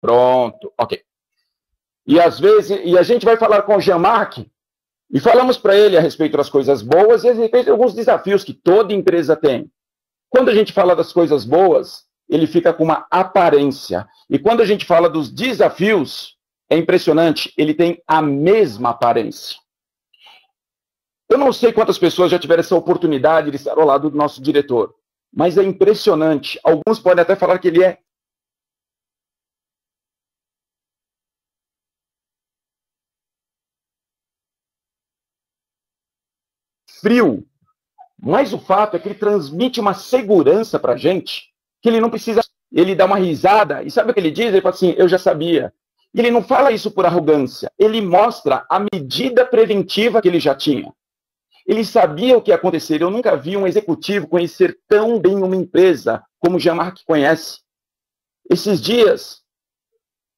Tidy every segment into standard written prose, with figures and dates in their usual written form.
Pronto, ok. E às vezes, a gente vai falar com o Jean-Marc e falamos para ele a respeito das coisas boas e a respeito de alguns desafios que toda empresa tem. Quando a gente fala das coisas boas, ele fica com uma aparência. E quando a gente fala dos desafios, é impressionante, ele tem a mesma aparência. Eu não sei quantas pessoas já tiveram essa oportunidade de estar ao lado do nosso diretor, mas é impressionante. Alguns podem até falar que ele é frio, mas o fato é que ele transmite uma segurança para a gente, que ele não precisa, ele dá uma risada, e sabe o que ele diz? Ele fala assim, eu já sabia. E ele não fala isso por arrogância, ele mostra a medida preventiva que ele já tinha. Ele sabia o que ia acontecer, eu nunca vi um executivo conhecer tão bem uma empresa como o Jean-Marc conhece. Esses dias,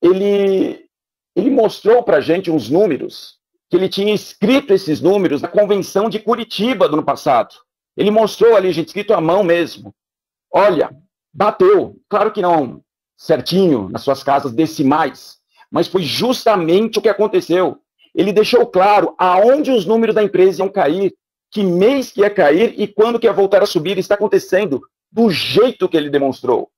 ele mostrou para a gente uns números, que ele tinha escrito esses números na convenção de Curitiba do ano passado. Ele mostrou ali, gente, escrito à mão mesmo. Olha, bateu. Claro que não certinho, nas suas casas decimais, mas foi justamente o que aconteceu. Ele deixou claro aonde os números da empresa iam cair, que mês que ia cair e quando que ia voltar a subir. Está acontecendo do jeito que ele demonstrou.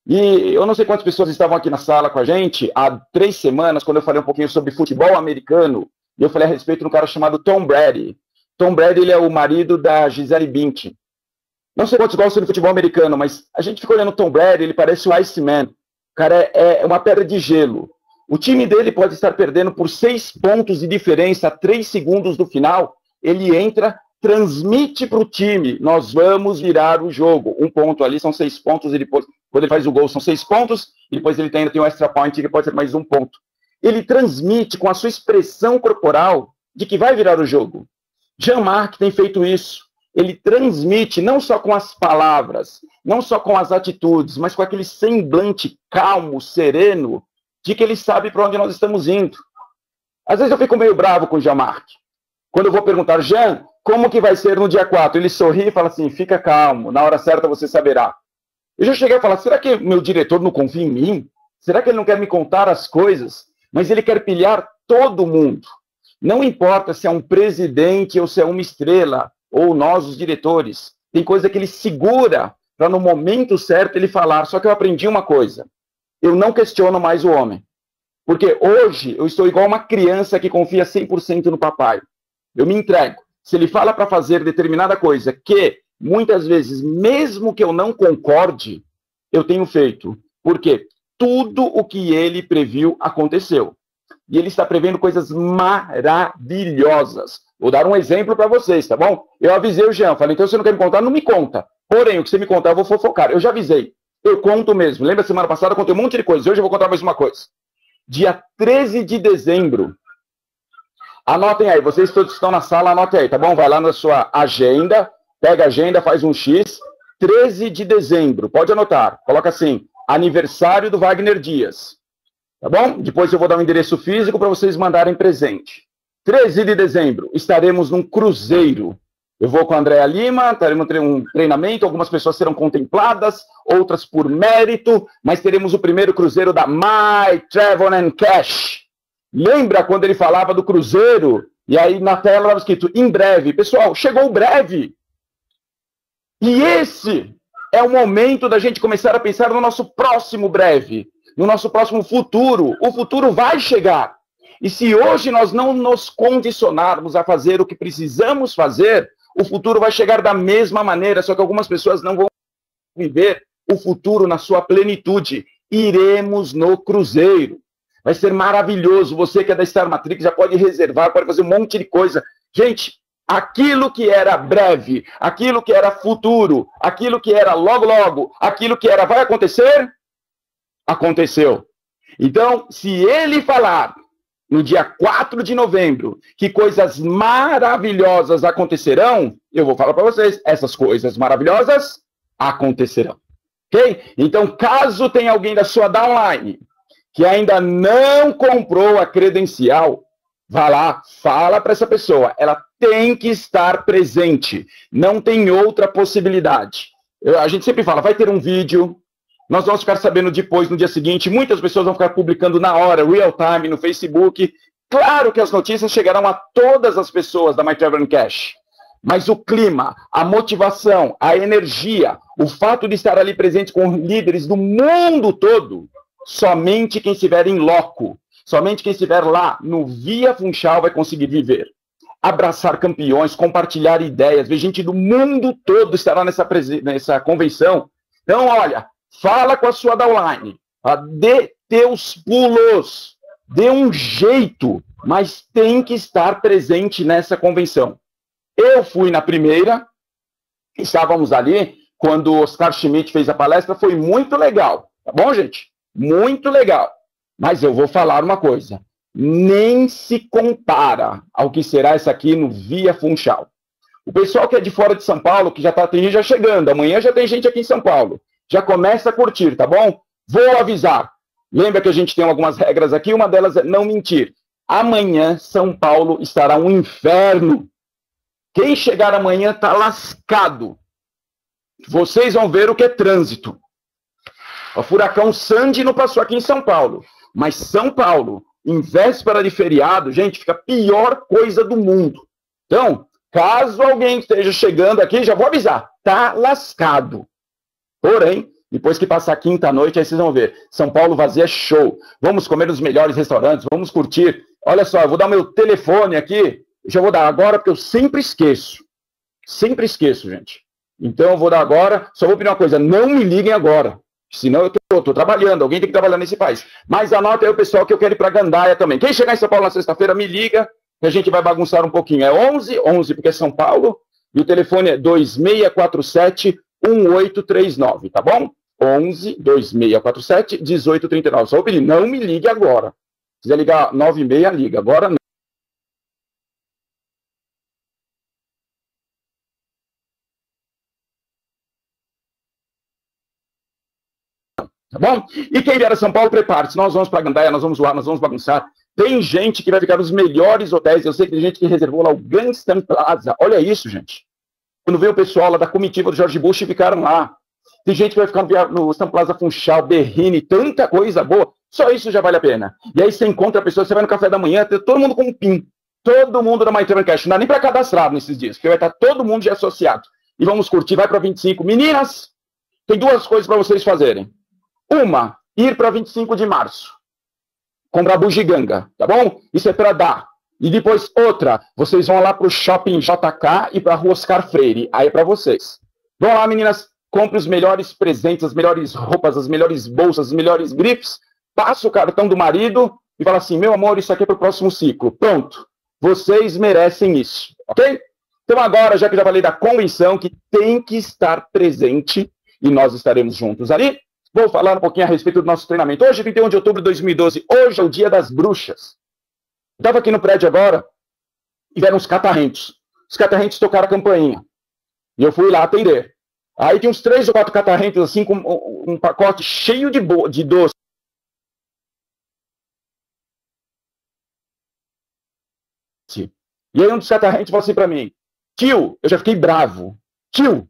E eu não sei quantas pessoas estavam aqui na sala com a gente há 3 semanas, quando eu falei um pouquinho sobre futebol americano, e eu falei a respeito de um cara chamado Tom Brady. Tom Brady, ele é o marido da Gisele Bündchen. Não sei quantos gostam de futebol americano, mas a gente fica olhando o Tom Brady, ele parece o Iceman. O cara é uma pedra de gelo. O time dele pode estar perdendo por 6 pontos de diferença a 3 segundos do final. Ele entra, transmite para o time, nós vamos virar o jogo. 1 ponto ali, são 6 pontos, e depois, quando ele faz o gol, são 6 pontos, e depois ele ainda tem um extra point, que pode ser mais 1 ponto. Ele transmite com a sua expressão corporal de que vai virar o jogo. Jean-Marc tem feito isso. Ele transmite não só com as palavras, não só com as atitudes, mas com aquele semblante calmo, sereno, de que ele sabe para onde nós estamos indo. Às vezes eu fico meio bravo com o Jean-Marc. Quando eu vou perguntar, Jean, como que vai ser no dia 4? Ele sorri e fala assim, fica calmo, na hora certa você saberá. Eu já cheguei a falar, será que meu diretor não confia em mim? Será que ele não quer me contar as coisas? Mas ele quer pilhar todo mundo. Não importa se é um presidente ou se é uma estrela, ou nós, os diretores. Tem coisa que ele segura para no momento certo ele falar. Só que eu aprendi uma coisa. Eu não questiono mais o homem. Porque hoje eu estou igual uma criança que confia 100% no papai. Eu me entrego. Se ele fala para fazer determinada coisa que, muitas vezes, mesmo que eu não concorde, eu tenho feito. Por quê? Tudo o que ele previu aconteceu. E ele está prevendo coisas maravilhosas. Vou dar um exemplo para vocês, tá bom? Eu avisei o Jean, falei, então você não quer me contar? Não me conta. Porém, o que você me contar, eu vou fofocar. Eu já avisei. Eu conto mesmo. Lembra, semana passada eu contei um monte de coisa. Hoje eu vou contar mais uma coisa. Dia 13 de dezembro. Anotem aí, vocês todos estão na sala, anotem aí, tá bom? Vai lá na sua agenda, pega a agenda, faz um X. 13 de dezembro, pode anotar. Coloca assim, aniversário do Wagner Dias. Tá bom? Depois eu vou dar um endereço físico para vocês mandarem presente. 13 de dezembro, estaremos num cruzeiro. Eu vou com a Andréa Lima, teremos um treinamento, algumas pessoas serão contempladas, outras por mérito, mas teremos o primeiro cruzeiro da My Travel and Cash. Lembra quando ele falava do cruzeiro? E aí na tela estava escrito, em breve. Pessoal, chegou o breve. E esse é o momento da gente começar a pensar no nosso próximo breve, no nosso próximo futuro. O futuro vai chegar. E se hoje nós não nos condicionarmos a fazer o que precisamos fazer, o futuro vai chegar da mesma maneira, só que algumas pessoas não vão viver o futuro na sua plenitude. Iremos no cruzeiro. Vai ser maravilhoso. Você que é da Star Matrix já pode reservar, pode fazer um monte de coisa. Gente, aquilo que era breve, aquilo que era futuro, aquilo que era logo, logo, aquilo que era vai acontecer, aconteceu. Então, se ele falar no dia 4 de novembro que coisas maravilhosas acontecerão, eu vou falar para vocês, essas coisas maravilhosas acontecerão. Ok? Então, caso tenha alguém da sua downline que ainda não comprou a credencial, vá lá, fala para essa pessoa, ela tem que estar presente, não tem outra possibilidade. A gente sempre fala, vai ter um vídeo, Nós vamos ficar sabendo depois, no dia seguinte, muitas pessoas vão ficar publicando na hora, real time, no Facebook. Claro que as notícias chegarão a todas as pessoas da My Travel Cash, mas o clima, a motivação, a energia, o fato de estar ali presente com líderes do mundo todo, somente quem estiver em loco, somente quem estiver lá no Via Funchal vai conseguir viver. Abraçar campeões, compartilhar ideias, ver gente do mundo todo estará nessa convenção. Então, olha, fala com a sua downline, dê teus pulos, dê um jeito, mas tem que estar presente nessa convenção. Eu fui na primeira, estávamos ali, quando o Oscar Schmidt fez a palestra, foi muito legal, tá bom, gente? Muito legal. Mas eu vou falar uma coisa, nem se compara ao que será essa aqui no Via Funchal. O pessoal que é de fora de São Paulo, que tem gente já chegando, amanhã já tem gente aqui em São Paulo, já começa a curtir, tá bom? Vou avisar. Lembra que a gente tem algumas regras aqui, uma delas é não mentir. Amanhã, São Paulo estará um inferno. Quem chegar amanhã está lascado. Vocês vão ver o que é trânsito. O furacão Sandy não passou aqui em São Paulo, mas São Paulo, em véspera de feriado, gente, fica a pior coisa do mundo. Então, caso alguém esteja chegando aqui, já vou avisar, tá lascado. Porém, depois que passar quinta-noite, aí vocês vão ver, São Paulo vazia show. Vamos comer nos melhores restaurantes, vamos curtir. Olha só, eu vou dar meu telefone aqui, já vou dar agora, porque eu sempre esqueço. Sempre esqueço, gente. Então, eu vou dar agora, só vou pedir uma coisa, não me liguem agora. Senão eu tô trabalhando, alguém tem que trabalhar nesse país. Mas anota aí o pessoal que eu quero ir para Gandaia também. Quem chegar em São Paulo na sexta-feira, me liga, que a gente vai bagunçar um pouquinho. É 11 porque é São Paulo, e o telefone é 2647-1839, tá bom? 11-2647-1839. Só vou pedir, não me ligue agora. Se quiser ligar 9h30, liga. Agora não. Tá bom? E quem vier a São Paulo, prepare-se. Nós vamos para Gandaia, nós vamos zoar, nós vamos bagunçar. Tem gente que vai ficar nos melhores hotéis. Eu sei que tem gente que reservou lá o Ganstan Plaza. Olha isso, gente. Quando veio o pessoal lá da comitiva do George Bush, ficaram lá. Tem gente que vai ficar no Ganstan Plaza Funchal, Berrini, tanta coisa boa. Só isso já vale a pena. E aí você encontra a pessoa, você vai no café da manhã, tem todo mundo com um PIN. Todo mundo da My Travel Cash. Não dá nem para cadastrar nesses dias, porque vai estar todo mundo já associado. E vamos curtir, vai para 25. Meninas, tem duas coisas para vocês fazerem. Uma, ir para 25 de março. Comprar bugiganga, tá bom? Isso é para dar. E depois outra, vocês vão lá para o Shopping JK e para a Rua Oscar Freire. Aí é para vocês. Vão lá, meninas, compre os melhores presentes, as melhores roupas, as melhores bolsas, os melhores grifes. Passa o cartão do marido e fala assim, meu amor, isso aqui é para o próximo ciclo. Pronto. Vocês merecem isso, ok? Então agora, já que já falei da convenção, que tem que estar presente, e nós estaremos juntos ali, vou falar um pouquinho a respeito do nosso treinamento. Hoje, 31 de outubro de 2012, hoje é o dia das bruxas. Estava aqui no prédio agora, e vieram uns catarrentos. Os catarrentos tocaram a campainha. E eu fui lá atender. Aí tinha uns 3 ou 4 catarrentos, assim, com um pacote cheio de doce. E aí um dos catarrentos falou assim para mim, tio, eu já fiquei bravo. Tio,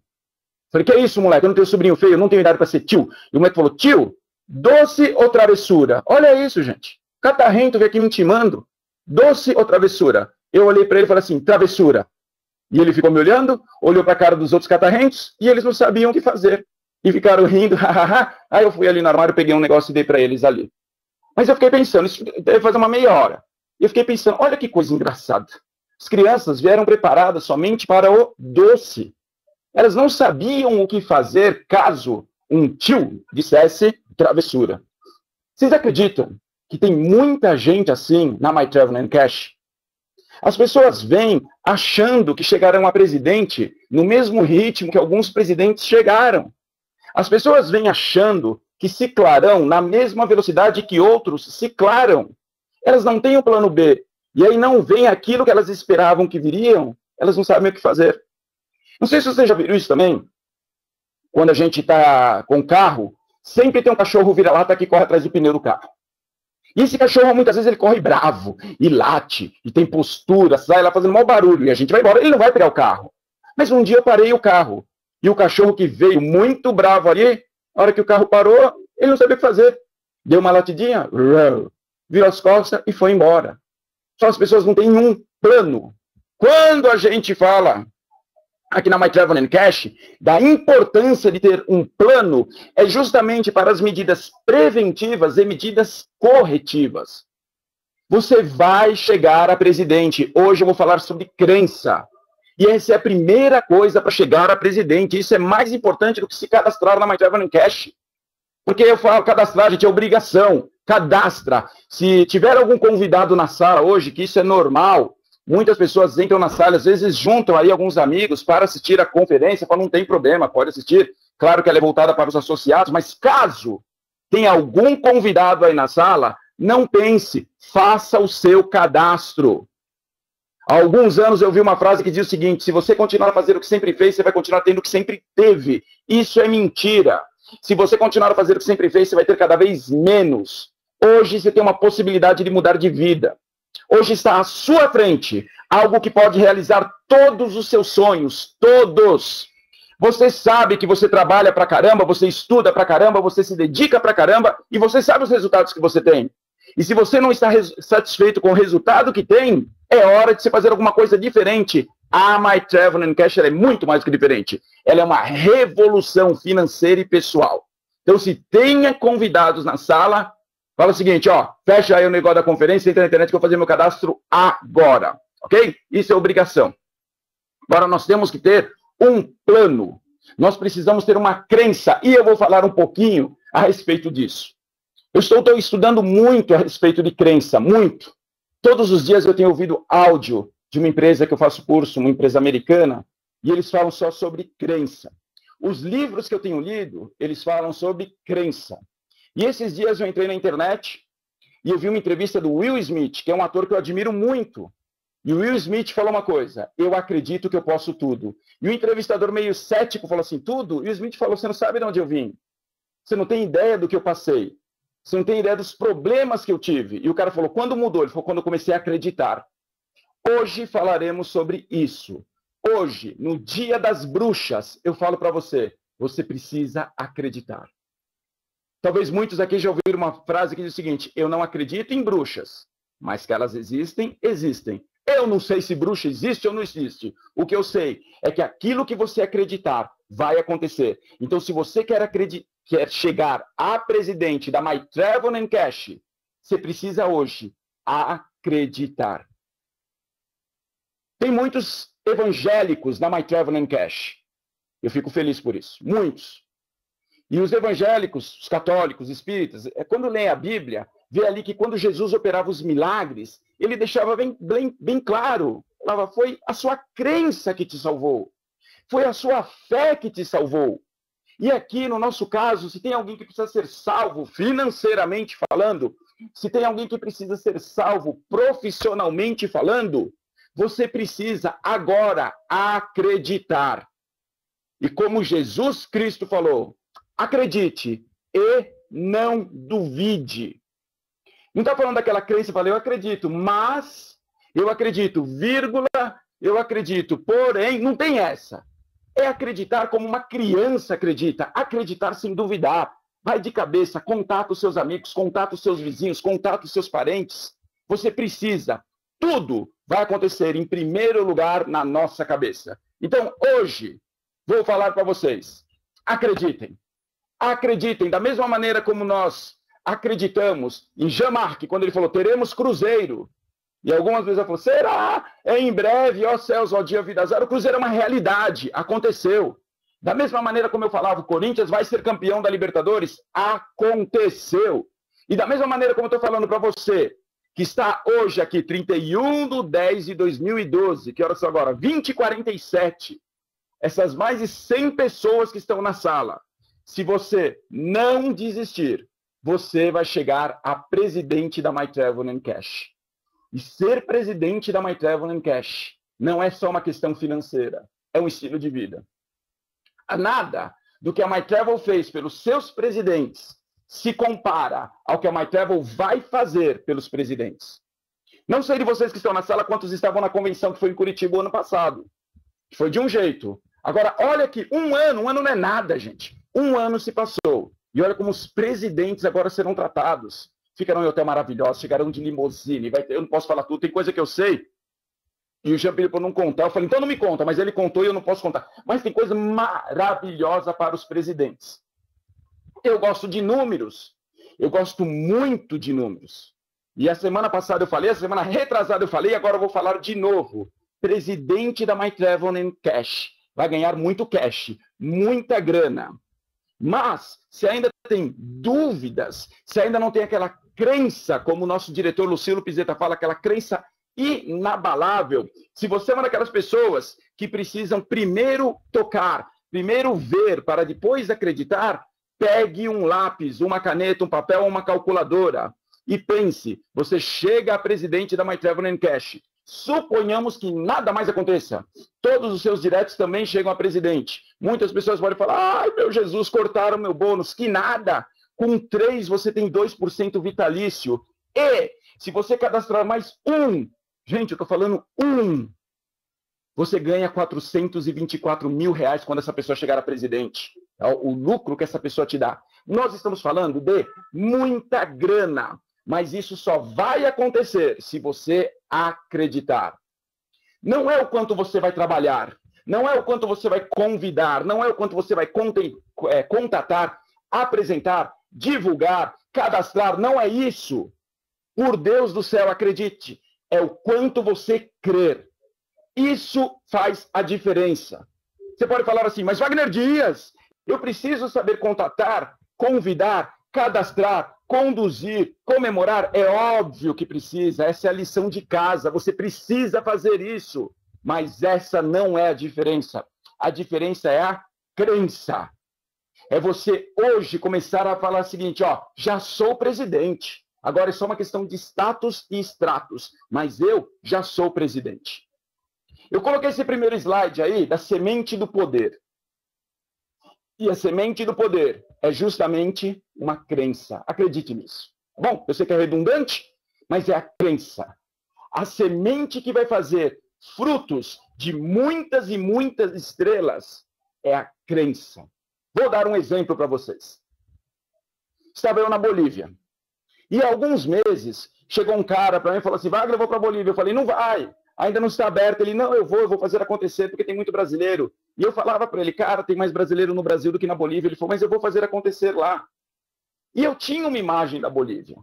falei, que é isso, moleque? Eu não tenho sobrinho feio, eu não tenho idade para ser tio. E o moleque falou, tio, doce ou travessura? Olha isso, gente. Catarrento veio aqui me intimando. Doce ou travessura? Eu olhei para ele e falei assim, travessura. E ele ficou me olhando, olhou para a cara dos outros catarrentos e eles não sabiam o que fazer. E ficaram rindo, hahaha. Aí eu fui ali no armário, peguei um negócio e dei para eles ali. Mas eu fiquei pensando, isso deve fazer uma meia hora. E eu fiquei pensando, olha que coisa engraçada. As crianças vieram preparadas somente para o doce. Elas não sabiam o que fazer caso um tio dissesse travessura. Vocês acreditam que tem muita gente assim na My Travel Cash? As pessoas vêm achando que chegarão a presidente no mesmo ritmo que alguns presidentes chegaram. As pessoas vêm achando que ciclarão na mesma velocidade que outros ciclaram. Elas não têm o plano B. E aí não vem aquilo que elas esperavam que viriam. Elas não sabem o que fazer. Não sei se vocês já viram isso também. Quando a gente está com o carro, sempre tem um cachorro vira-lata que corre atrás do pneu do carro. E esse cachorro, muitas vezes, ele corre bravo, e late, e tem postura, sai lá fazendo mau barulho, e a gente vai embora, ele não vai pegar o carro. Mas um dia eu parei o carro, e o cachorro que veio muito bravo ali, A hora que o carro parou, ele não sabia o que fazer. Deu uma latidinha, virou as costas e foi embora. Só as pessoas não têm um plano. Quando a gente fala aqui na My Travel and Cash da importância de ter um plano, é justamente para as medidas preventivas e medidas corretivas. Você vai chegar a presidente. Hoje eu vou falar sobre crença. E essa é a primeira coisa para chegar a presidente. Isso é mais importante do que se cadastrar na My Travel and Cash. Porque eu falo, cadastrar, gente, é obrigação. Cadastra. Se tiver algum convidado na sala hoje, que isso é normal, muitas pessoas entram na sala, às vezes juntam aí alguns amigos para assistir a conferência, não tem problema, pode assistir. Claro que ela é voltada para os associados, mas caso tenha algum convidado aí na sala, não pense, faça o seu cadastro. Há alguns anos eu vi uma frase que diz o seguinte: se você continuar a fazer o que sempre fez, você vai continuar tendo o que sempre teve. Isso é mentira. Se você continuar a fazer o que sempre fez, você vai ter cada vez menos. Hoje você tem uma possibilidade de mudar de vida. Hoje está à sua frente algo que pode realizar todos os seus sonhos, todos. Você sabe que você trabalha pra caramba, você estuda pra caramba, você se dedica pra caramba e você sabe os resultados que você tem. E se você não está satisfeito com o resultado que tem, é hora de você fazer alguma coisa diferente. A My Travel and Cash é muito mais do que diferente. Ela é uma revolução financeira e pessoal. Então, se tenha convidados na sala, fala o seguinte, ó, fecha aí o negócio da conferência, entra na internet que eu vou fazer meu cadastro agora, ok? Isso é obrigação. Agora, nós temos que ter um plano. Nós precisamos ter uma crença, e eu vou falar um pouquinho a respeito disso. Eu estou estudando muito a respeito de crença, muito. Todos os dias eu tenho ouvido áudio de uma empresa que eu faço curso, uma empresa americana, e eles falam só sobre crença. Os livros que eu tenho lido, eles falam sobre crença. E esses dias eu entrei na internet e eu vi uma entrevista do Will Smith, que é um ator que eu admiro muito. E o Will Smith falou uma coisa: eu acredito que eu posso tudo. E o entrevistador meio cético falou assim: tudo? E o Will Smith falou: você não sabe de onde eu vim. Você não tem ideia do que eu passei. Você não tem ideia dos problemas que eu tive. E o cara falou: quando mudou? Ele falou: quando eu comecei a acreditar. Hoje falaremos sobre isso. Hoje, no Dia das Bruxas, eu falo para você: você precisa acreditar. Talvez muitos aqui já ouviram uma frase que diz o seguinte: eu não acredito em bruxas, mas que elas existem, existem. Eu não sei se bruxa existe ou não existe. O que eu sei é que aquilo que você acreditar vai acontecer. Então, se você quer chegar a presidente da My Travel and Cash, você precisa hoje acreditar. Tem muitos evangélicos na My Travel and Cash. Eu fico feliz por isso. Muitos. E os evangélicos, os católicos, espíritas, quando leem a Bíblia, vê ali que quando Jesus operava os milagres, ele deixava bem claro, falava, foi a sua crença que te salvou. Foi a sua fé que te salvou. E aqui, no nosso caso, se tem alguém que precisa ser salvo financeiramente falando, se tem alguém que precisa ser salvo profissionalmente falando, você precisa agora acreditar. E como Jesus Cristo falou, acredite e não duvide. Não está falando daquela crença, eu falei, eu acredito, mas, eu acredito, vírgula, eu acredito, porém, não tem essa. É acreditar como uma criança acredita, acreditar sem duvidar. Vai de cabeça, contata os seus amigos, contata os seus vizinhos, contata os seus parentes. Você precisa, tudo vai acontecer em primeiro lugar na nossa cabeça. Então, hoje, vou falar para vocês, acreditem. Acreditem, da mesma maneira como nós acreditamos em Jean-Marc, quando ele falou, teremos cruzeiro. E algumas vezes ele falou, será? É em breve, ó céus, ó dia, vida azar. O cruzeiro é uma realidade, aconteceu. Da mesma maneira como eu falava, o Corinthians vai ser campeão da Libertadores, aconteceu. E da mesma maneira como eu estou falando para você, que está hoje aqui, 31/10/2012, que horas são agora? 20h47. Essas mais de 100 pessoas que estão na sala. Se você não desistir, você vai chegar a presidente da My Travel and Cash. E ser presidente da My Travel and Cash não é só uma questão financeira, é um estilo de vida. Nada do que a My Travel fez pelos seus presidentes se compara ao que a My Travel vai fazer pelos presidentes. Não sei de vocês que estão na sala quantos estavam na convenção que foi em Curitiba ano passado. Foi de um jeito. Agora, olha aqui, um ano não é nada, gente. Um ano se passou. E olha como os presidentes agora serão tratados. Ficarão em hotel maravilhoso, chegarão de limusine, vai ter, eu não posso falar tudo, tem coisa que eu sei. E o Jean pediu para não contar. Eu falei, então não me conta, mas ele contou e eu não posso contar. Mas tem coisa maravilhosa para os presidentes. Eu gosto de números. Eu gosto muito de números. E a semana passada eu falei, a semana retrasada eu falei, agora eu vou falar de novo. Presidente da My Travel and Cash. Vai ganhar muito cash, muita grana. Mas, se ainda tem dúvidas, se ainda não tem aquela crença, como o nosso diretor Lucilo Pizeta fala, aquela crença inabalável, se você é uma daquelas pessoas que precisam primeiro tocar, primeiro ver, para depois acreditar, pegue um lápis, uma caneta, um papel ou uma calculadora e pense, você chega a presidente da My Travel and Cash, suponhamos que nada mais aconteça, todos os seus diretos também chegam a presidente. Muitas pessoas podem falar, ai meu Jesus, cortaram meu bônus, que nada, com 3 você tem 2% vitalício, e se você cadastrar mais um, gente, eu estou falando você ganha 424 mil reais quando essa pessoa chegar a presidente. É o lucro que essa pessoa te dá. Nós estamos falando de muita grana, mas isso só vai acontecer se você acreditar. Não é o quanto você vai trabalhar, não é o quanto você vai convidar, não é o quanto você vai contatar, apresentar, divulgar, cadastrar, não é isso. Por Deus do céu, acredite, é o quanto você crer. Isso faz a diferença. Você pode falar assim, mas Wagner Dias, eu preciso saber contatar, convidar, cadastrar, conduzir, comemorar. É óbvio que precisa, essa é a lição de casa, você precisa fazer isso. Mas essa não é a diferença. A diferença é a crença. É você hoje começar a falar o seguinte, ó, já sou presidente. Agora é só uma questão de status e extratos, mas eu já sou presidente. Eu coloquei esse primeiro slide aí da semente do poder. E a semente do poder é justamente uma crença. Acredite nisso. Bom, eu sei que é redundante, mas é a crença. A semente que vai fazer frutos de muitas e muitas estrelas é a crença. Vou dar um exemplo para vocês. Estava eu na Bolívia. E há alguns meses, chegou um cara para mim e falou assim, Wagner, eu vou para a Bolívia. Eu falei, não vai, ainda não está aberto. Ele, não, eu vou fazer acontecer, porque tem muito brasileiro. E eu falava para ele, cara, tem mais brasileiro no Brasil do que na Bolívia. Ele falou, mas eu vou fazer acontecer lá. E eu tinha uma imagem da Bolívia.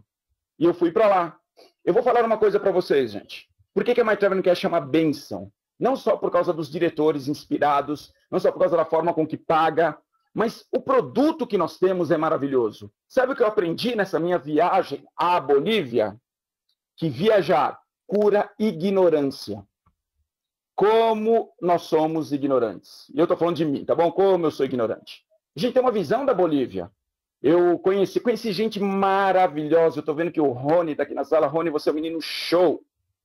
E eu fui para lá. Eu vou falar uma coisa para vocês, gente. Por que a My Travel Cash chama bênção? Não só por causa dos diretores inspirados, não só por causa da forma com que paga, mas o produto que nós temos é maravilhoso. Sabe o que eu aprendi nessa minha viagem à Bolívia? Que viajar cura ignorância. Como nós somos ignorantes. E eu estou falando de mim, tá bom? Como eu sou ignorante. A gente tem uma visão da Bolívia. Eu conheci gente maravilhosa. Eu estou vendo que o Rony está aqui na sala. Rony, você é um menino show.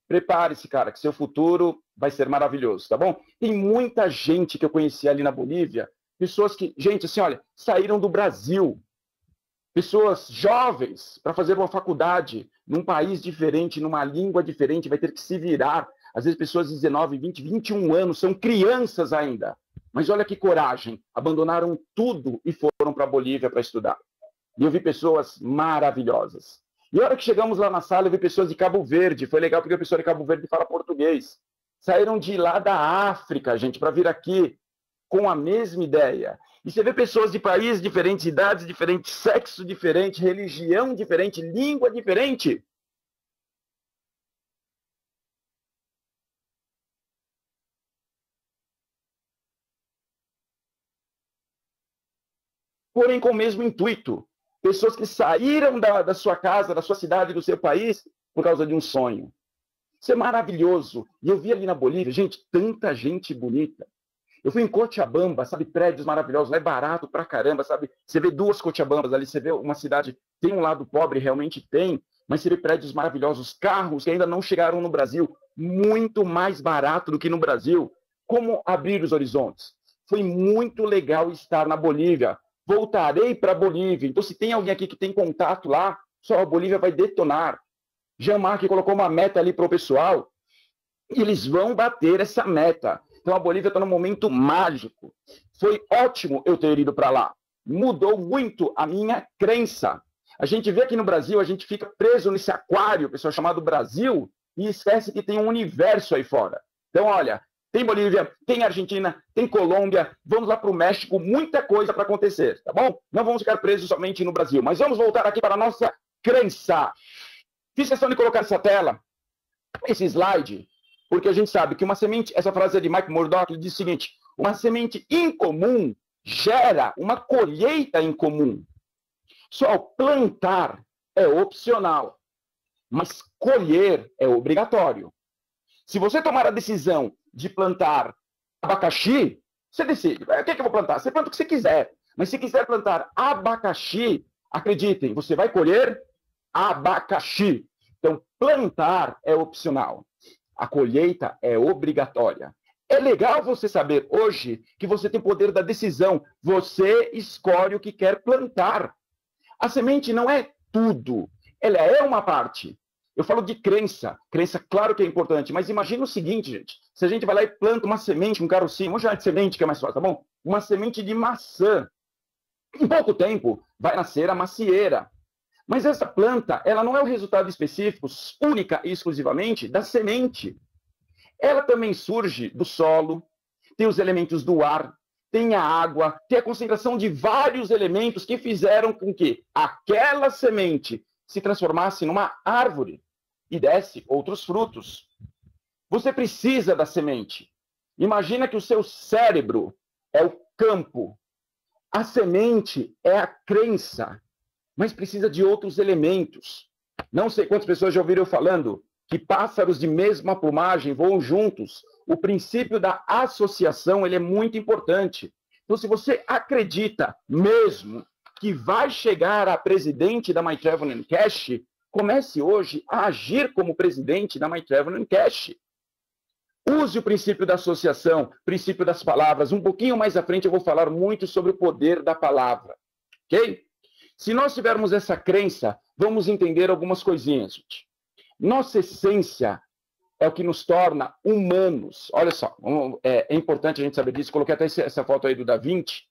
Prepare-se, cara, que seu futuro vai ser maravilhoso, tá bom? Tem muita gente que eu conheci ali na Bolívia. Pessoas que, gente, assim, olha, saíram do Brasil. Pessoas jovens para fazer uma faculdade num país diferente, numa língua diferente, vai ter que se virar. Às vezes pessoas de 19, 20, 21 anos, são crianças ainda. Mas olha que coragem, abandonaram tudo e foram para a Bolívia para estudar. E eu vi pessoas maravilhosas. E a hora que chegamos lá na sala, eu vi pessoas de Cabo Verde. Foi legal porque a pessoa de Cabo Verde fala português. Saíram de lá da África, gente, para vir aqui com a mesma ideia. E você vê pessoas de países diferentes, idades diferentes, sexo diferente, religião diferente, língua diferente. Porém, com o mesmo intuito. Pessoas que saíram da sua casa, da sua cidade, do seu país, por causa de um sonho. Isso é maravilhoso. E eu vi ali na Bolívia, gente, tanta gente bonita. Eu fui em Cochabamba, sabe, prédios maravilhosos, lá é barato pra caramba, sabe? Você vê 2 Cochabambas ali, você vê uma cidade, tem um lado pobre, realmente tem, mas você vê prédios maravilhosos, carros que ainda não chegaram no Brasil, muito mais barato do que no Brasil. Como abrir os horizontes? Foi muito legal estar na Bolívia. Voltarei para a Bolívia. Então, se tem alguém aqui que tem contato lá, só a Bolívia vai detonar. Jean-Marc colocou uma meta ali para o pessoal, e eles vão bater essa meta. Então, a Bolívia está num momento mágico. Foi ótimo eu ter ido para lá. mudou muito a minha crença. A gente vê aqui no Brasil, a gente fica preso nesse aquário, pessoal, chamado Brasil, e esquece que tem um universo aí fora. Então, olha, tem Bolívia, tem Argentina, tem Colômbia, vamos lá para o México, muita coisa para acontecer, tá bom? Não vamos ficar presos somente no Brasil, mas vamos voltar aqui para a nossa crença. Fiz questão de colocar essa tela, esse slide, porque a gente sabe que uma semente, essa frase é de Mike Murdock, ele diz o seguinte: uma semente incomum gera uma colheita incomum. Só plantar é opcional, mas colher é obrigatório. Se você tomar a decisão de plantar abacaxi, você decide. O que é que eu vou plantar? Você planta o que você quiser. Mas se quiser plantar abacaxi, acreditem, você vai colher abacaxi. Então, plantar é opcional. A colheita é obrigatória. É legal você saber hoje que você tem poder da decisão. Você escolhe o que quer plantar. A semente não é tudo. Ela é uma parte. Eu falo de crença. Crença, claro que é importante, mas imagina o seguinte, gente. Se a gente vai lá e planta uma semente, um carocinho, vamos chamar de semente que é mais fácil, tá bom? Uma semente de maçã. Em pouco tempo, vai nascer a macieira. Mas essa planta, ela não é o resultado específico, única e exclusivamente, da semente. Ela também surge do solo, tem os elementos do ar, tem a água, tem a concentração de vários elementos que fizeram com que aquela semente se transformasse numa árvore e desse outros frutos. Você precisa da semente. Imagina que o seu cérebro é o campo. A semente é a crença, mas precisa de outros elementos. Não sei quantas pessoas já ouviram eu falando que pássaros de mesma plumagem voam juntos. O princípio da associação ele é muito importante. Então, se você acredita mesmo que vai chegar a presidente da My Travel Cash, comece hoje a agir como presidente da My Travel Cash. Use o princípio da associação, princípio das palavras. Um pouquinho mais à frente eu vou falar muito sobre o poder da palavra. Ok? Se nós tivermos essa crença, vamos entender algumas coisinhas, gente. Nossa essência é o que nos torna humanos. Olha só, é importante a gente saber disso. Coloquei até essa foto aí do Da Vinci,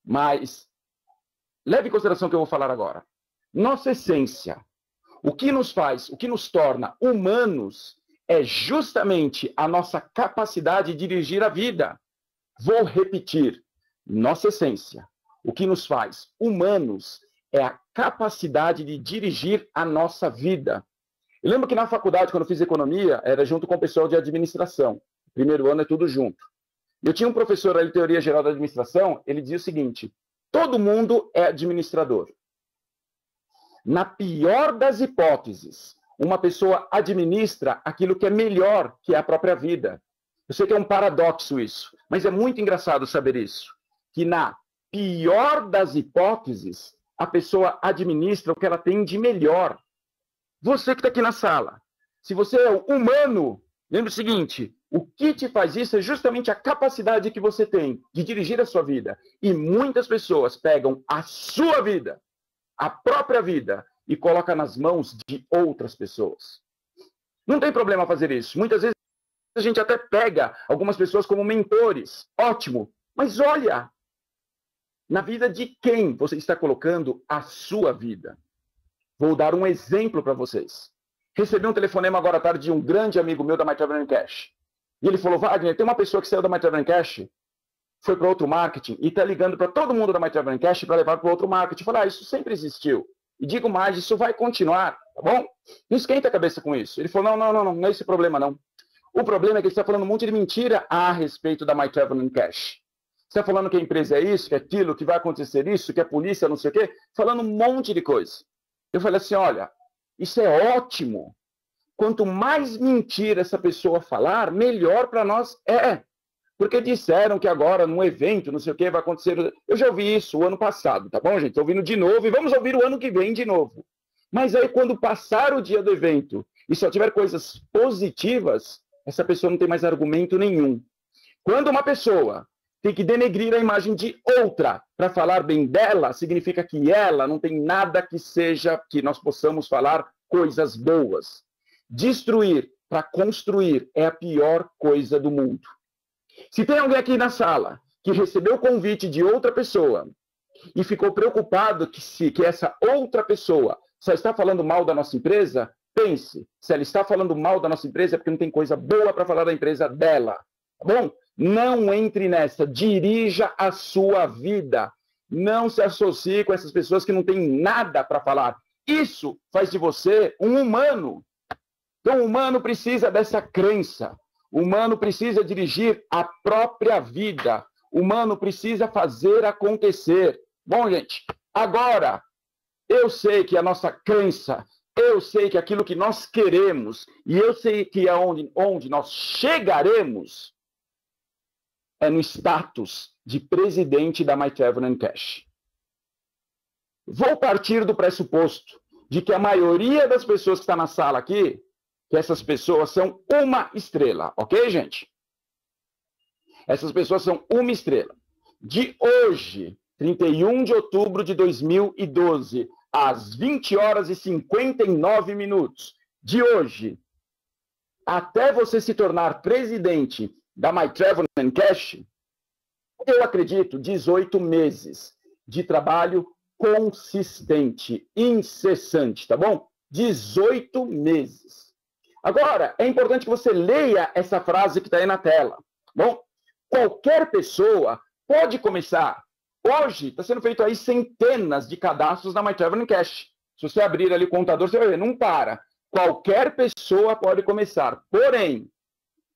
mas leve em consideração o que eu vou falar agora. Nossa essência, o que nos faz, o que nos torna humanos, é justamente a nossa capacidade de dirigir a vida. Vou repetir. Nossa essência, o que nos faz humanos, é a capacidade de dirigir a nossa vida. Eu lembro que na faculdade, quando eu fiz economia, era junto com o pessoal de administração. Primeiro ano é tudo junto. Eu tinha um professor ali, Teoria Geral da Administração, ele dizia o seguinte: todo mundo é administrador. Na pior das hipóteses, uma pessoa administra aquilo que é melhor que a própria vida. Eu sei que é um paradoxo isso, mas é muito engraçado saber isso. Que na pior das hipóteses, a pessoa administra o que ela tem de melhor. Você que está aqui na sala, se você é humano, lembre o seguinte: o que te faz isso é justamente a capacidade que você tem de dirigir a sua vida. E muitas pessoas pegam a sua vida, a própria vida, e colocam nas mãos de outras pessoas. Não tem problema fazer isso. Muitas vezes a gente até pega algumas pessoas como mentores. Ótimo. Mas olha, na vida de quem você está colocando a sua vida? Vou dar um exemplo para vocês. Recebi um telefonema agora à tarde de um grande amigo meu da My Travel Cash. E ele falou: Wagner, tem uma pessoa que saiu da My Travel Cash, foi para outro marketing e está ligando para todo mundo da My Travel Cash para levar para outro marketing. Eu falei: isso sempre existiu. E digo mais, isso vai continuar, tá bom? Não esquenta a cabeça com isso. Ele falou: não é esse problema, não. O problema é que ele está falando um monte de mentira a respeito da My Travel Cash. Você está falando que a empresa é isso, que é aquilo, que vai acontecer isso, que a polícia não sei o quê, falando um monte de coisa. Eu falei assim: olha, isso é ótimo. Quanto mais mentira essa pessoa falar, melhor para nós é. Porque disseram que agora, num evento, não sei o que, vai acontecer. Eu já ouvi isso o ano passado, tá bom, gente? Estou ouvindo de novo e vamos ouvir o ano que vem de novo. Mas aí, quando passar o dia do evento e só tiver coisas positivas, essa pessoa não tem mais argumento nenhum. Quando uma pessoa tem que denegrir a imagem de outra para falar bem dela, significa que ela não tem nada que seja que nós possamos falar coisas boas. Destruir para construir é a pior coisa do mundo. Se tem alguém aqui na sala que recebeu o convite de outra pessoa e ficou preocupado que essa outra pessoa só está falando mal da nossa empresa, pense, se ela está falando mal da nossa empresa é porque não tem coisa boa para falar da empresa dela, tá bom? Não entre nessa, dirija a sua vida. Não se associe com essas pessoas que não têm nada para falar. Isso faz de você um humano. Então, o humano precisa dessa crença. O humano precisa dirigir a própria vida. O humano precisa fazer acontecer. Bom, gente, agora, eu sei que a nossa crença, eu sei que aquilo que nós queremos, e eu sei que é onde nós chegaremos, é no status de presidente da My Travel & Cash. Vou partir do pressuposto de que a maioria das pessoas que está na sala aqui, que essas pessoas são uma estrela, ok, gente? Essas pessoas são uma estrela. De hoje, 31 de outubro de 2012, às 20 horas e 59 minutos, de hoje, até você se tornar presidente da My Travel & Cash, eu acredito, 18 meses de trabalho consistente, incessante, tá bom? 18 meses. Agora, é importante que você leia essa frase que está aí na tela. Bom, qualquer pessoa pode começar. Hoje, está sendo feito aí centenas de cadastros na My Travel & Cash. Se você abrir ali o contador, você vai ver, não para. Qualquer pessoa pode começar. Porém,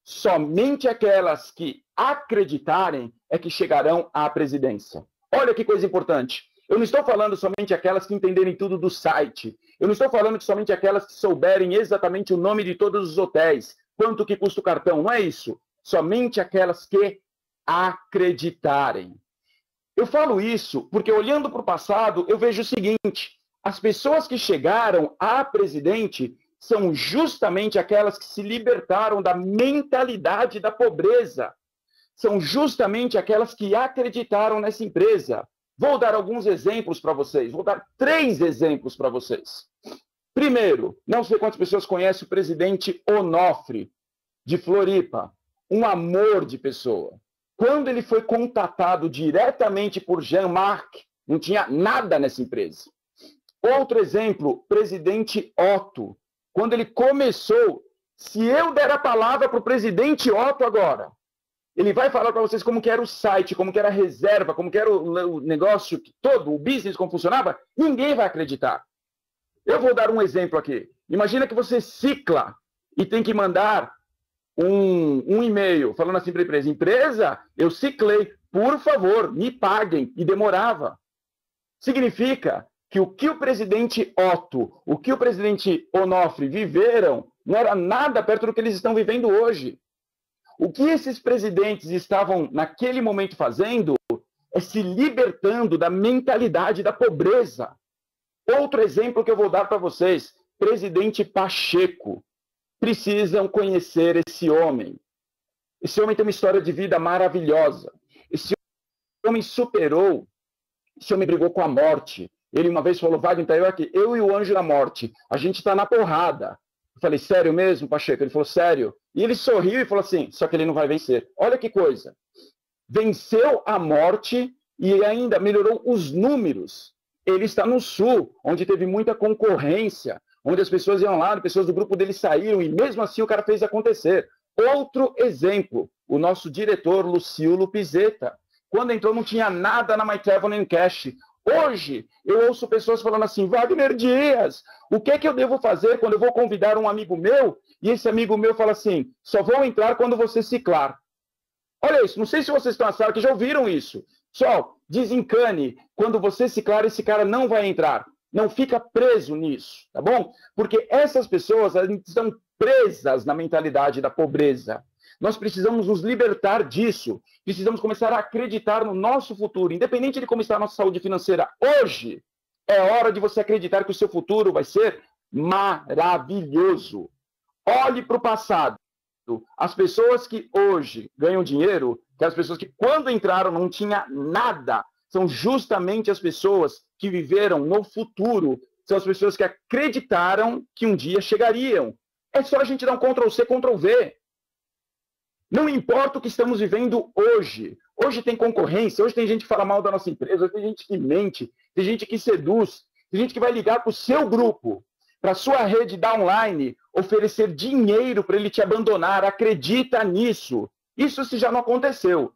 somente aquelas que acreditarem é que chegarão à presidência. Olha que coisa importante. Eu não estou falando somente aquelas que entenderem tudo do site. Eu não estou falando que somente aquelas que souberem exatamente o nome de todos os hotéis, quanto que custa o cartão. Não é isso. Somente aquelas que acreditarem. Eu falo isso porque, olhando para o passado, eu vejo o seguinte: as pessoas que chegaram a presidente são justamente aquelas que se libertaram da mentalidade da pobreza. São justamente aquelas que acreditaram nessa empresa. Vou dar alguns exemplos para vocês. Vou dar 3 exemplos para vocês. Primeiro, não sei quantas pessoas conhecem o presidente Onofre, de Floripa. Um amor de pessoa. Quando ele foi contatado diretamente por Jean-Marc, não tinha nada nessa empresa. Outro exemplo, presidente Otto. Quando ele começou, se eu der a palavra para o presidente Otto agora, ele vai falar para vocês como que era o site, como que era a reserva, como que era o negócio todo, o business, como funcionava, ninguém vai acreditar. Eu vou dar um exemplo aqui. Imagina que você cicla e tem que mandar um e-mail falando assim para a empresa: empresa, eu ciclei, por favor, me paguem. E demorava. Significa que o que o presidente Otto, o que o presidente Onofre viveram, não era nada perto do que eles estão vivendo hoje. O que esses presidentes estavam, naquele momento, fazendo é se libertando da mentalidade da pobreza. Outro exemplo que eu vou dar para vocês, presidente Pacheco. Precisam conhecer esse homem. Esse homem tem uma história de vida maravilhosa. Esse homem superou, esse homem brigou com a morte. Ele uma vez falou: Wagner, tá eu aqui, eu e o anjo da morte, a gente está na porrada. Eu falei: sério mesmo, Pacheco? Ele falou: sério. E ele sorriu e falou assim: só que ele não vai vencer. Olha que coisa. Venceu a morte e ainda melhorou os números. Ele está no sul, onde teve muita concorrência, onde as pessoas iam lá, as pessoas do grupo dele saíram, e mesmo assim o cara fez acontecer. Outro exemplo, o nosso diretor, Luciolo Pizeta. Quando entrou, não tinha nada na My Travel & Cash. Hoje, eu ouço pessoas falando assim: Wagner Dias, o que é que eu devo fazer quando eu vou convidar um amigo meu, e esse amigo meu fala assim: só vou entrar quando você ciclar. Olha isso, não sei se vocês estão na sala que já ouviram isso. Pessoal, desencane, quando você ciclar, esse cara não vai entrar. Não fica preso nisso, tá bom? Porque essas pessoas estão presas na mentalidade da pobreza. Nós precisamos nos libertar disso. Precisamos começar a acreditar no nosso futuro, independente de como está a nossa saúde financeira. Hoje é hora de você acreditar que o seu futuro vai ser maravilhoso. Olhe para o passado. As pessoas que hoje ganham dinheiro, que as pessoas que quando entraram não tinha nada, são justamente as pessoas que viveram no futuro, são as pessoas que acreditaram que um dia chegariam. É só a gente dar um Ctrl+C, Ctrl+V. Não importa o que estamos vivendo hoje. Hoje tem concorrência, hoje tem gente que fala mal da nossa empresa, hoje tem gente que mente, tem gente que seduz, tem gente que vai ligar para o seu grupo, para a sua rede downline, oferecer dinheiro para ele te abandonar. Acredita nisso. Isso se já não aconteceu.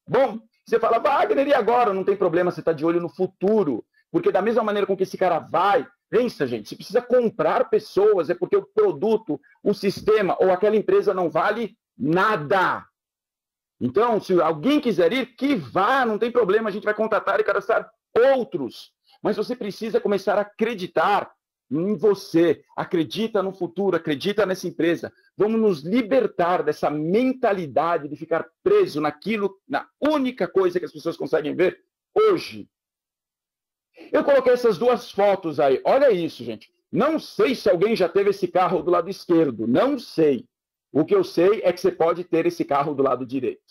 Bom, você fala, Wagner, e agora? Não tem problema, você está de olho no futuro. Porque da mesma maneira com que esse cara vai, pensa, gente, se precisa comprar pessoas, é porque o produto, o sistema ou aquela empresa não vale nada. Então, se alguém quiser ir, que vá, não tem problema, a gente vai contratar e cadastrar outros. Mas você precisa começar a acreditar em você, acredita no futuro, acredita nessa empresa. Vamos nos libertar dessa mentalidade de ficar preso naquilo, na única coisa que as pessoas conseguem ver hoje. Eu coloquei essas duas fotos aí, olha isso, gente. Não sei se alguém já teve esse carro do lado esquerdo, não sei. O que eu sei é que você pode ter esse carro do lado direito.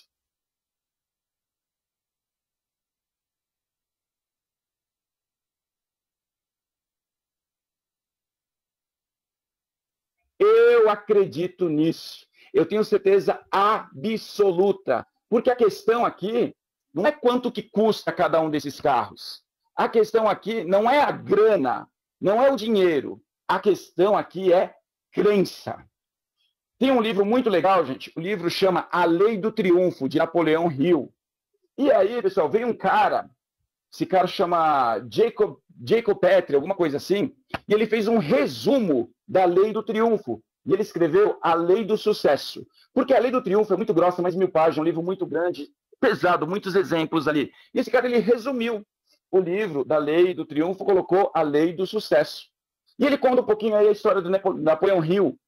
Eu acredito nisso. Eu tenho certeza absoluta. Porque a questão aqui não é quanto que custa cada um desses carros. A questão aqui não é a grana, não é o dinheiro. A questão aqui é crença. Tem um livro muito legal, gente. O livro chama A Lei do Triunfo, de Napoleão Hill. E aí, pessoal, veio um cara, esse cara chama Jacob Petrie, alguma coisa assim, e ele fez um resumo da Lei do Triunfo. E ele escreveu A Lei do Sucesso. Porque a Lei do Triunfo é muito grossa, mais de 1000 páginas, um livro muito grande, pesado, muitos exemplos ali. E esse cara, ele resumiu o livro da Lei do Triunfo, colocou a Lei do Sucesso. E ele conta um pouquinho aí a história do Napoleão Hill,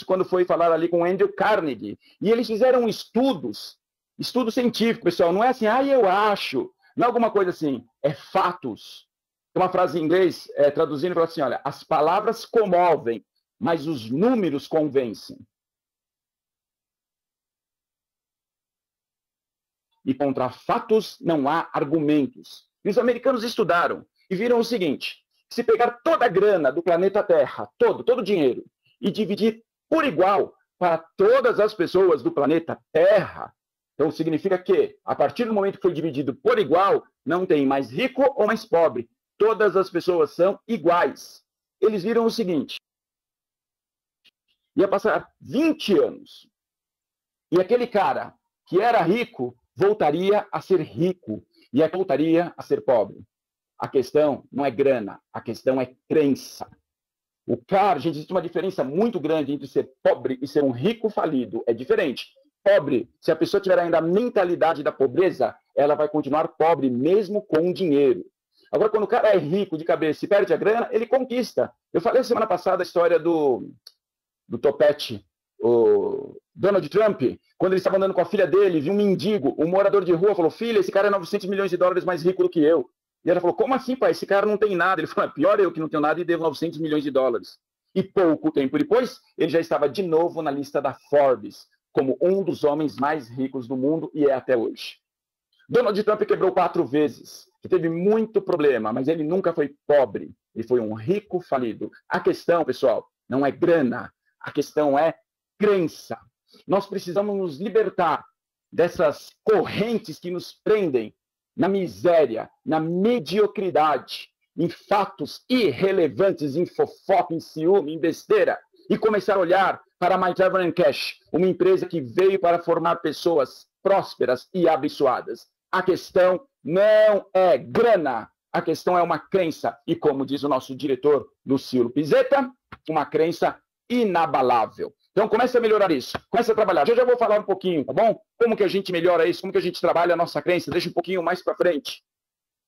quando foi falar ali com Andrew Carnegie. E eles fizeram estudos científicos, pessoal. Não é assim, eu acho. Não é alguma coisa assim, é fatos. Tem uma frase em inglês, traduzindo, fala assim, olha, as palavras comovem, mas os números convencem. E contra fatos não há argumentos. E os americanos estudaram e viram o seguinte, se pegar toda a grana do planeta Terra, todo o dinheiro, e dividir por igual para todas as pessoas do planeta Terra, então significa que, a partir do momento que foi dividido por igual, não tem mais rico ou mais pobre. Todas as pessoas são iguais. Eles viram o seguinte, ia passar 20 anos, e aquele cara que era rico voltaria a ser rico, e voltaria a ser pobre. A questão não é grana, a questão é crença. O cara, gente, existe uma diferença muito grande entre ser pobre e ser um rico falido. É diferente. Pobre, se a pessoa tiver ainda a mentalidade da pobreza, ela vai continuar pobre mesmo com dinheiro. Agora, quando o cara é rico de cabeça e perde a grana, ele conquista. Eu falei semana passada a história do topete, o Donald Trump, quando ele estava andando com a filha dele, viu um mendigo, um morador de rua, falou, filha, esse cara é 900 milhões de dólares mais rico do que eu. E ela falou, como assim, pai? Esse cara não tem nada. Ele falou, pior eu que não tenho nada e devo 900 milhões de dólares. E pouco tempo depois, ele já estava de novo na lista da Forbes, como um dos homens mais ricos do mundo, e é até hoje. Donald Trump quebrou 4 vezes, teve muito problema, mas ele nunca foi pobre. Ele foi um rico falido. A questão, pessoal, não é grana. A questão é crença. Nós precisamos nos libertar dessas correntes que nos prendem na miséria, na mediocridade, em fatos irrelevantes, em fofoca, em ciúme, em besteira, e começar a olhar para a My Travel & Cash, uma empresa que veio para formar pessoas prósperas e abençoadas. A questão não é grana, a questão é uma crença, e como diz o nosso diretor Lucilo Pizeta, uma crença inabalável. Então comece a melhorar isso, comece a trabalhar. Eu já vou falar um pouquinho, tá bom? Como que a gente melhora isso, como que a gente trabalha a nossa crença, deixa um pouquinho mais para frente.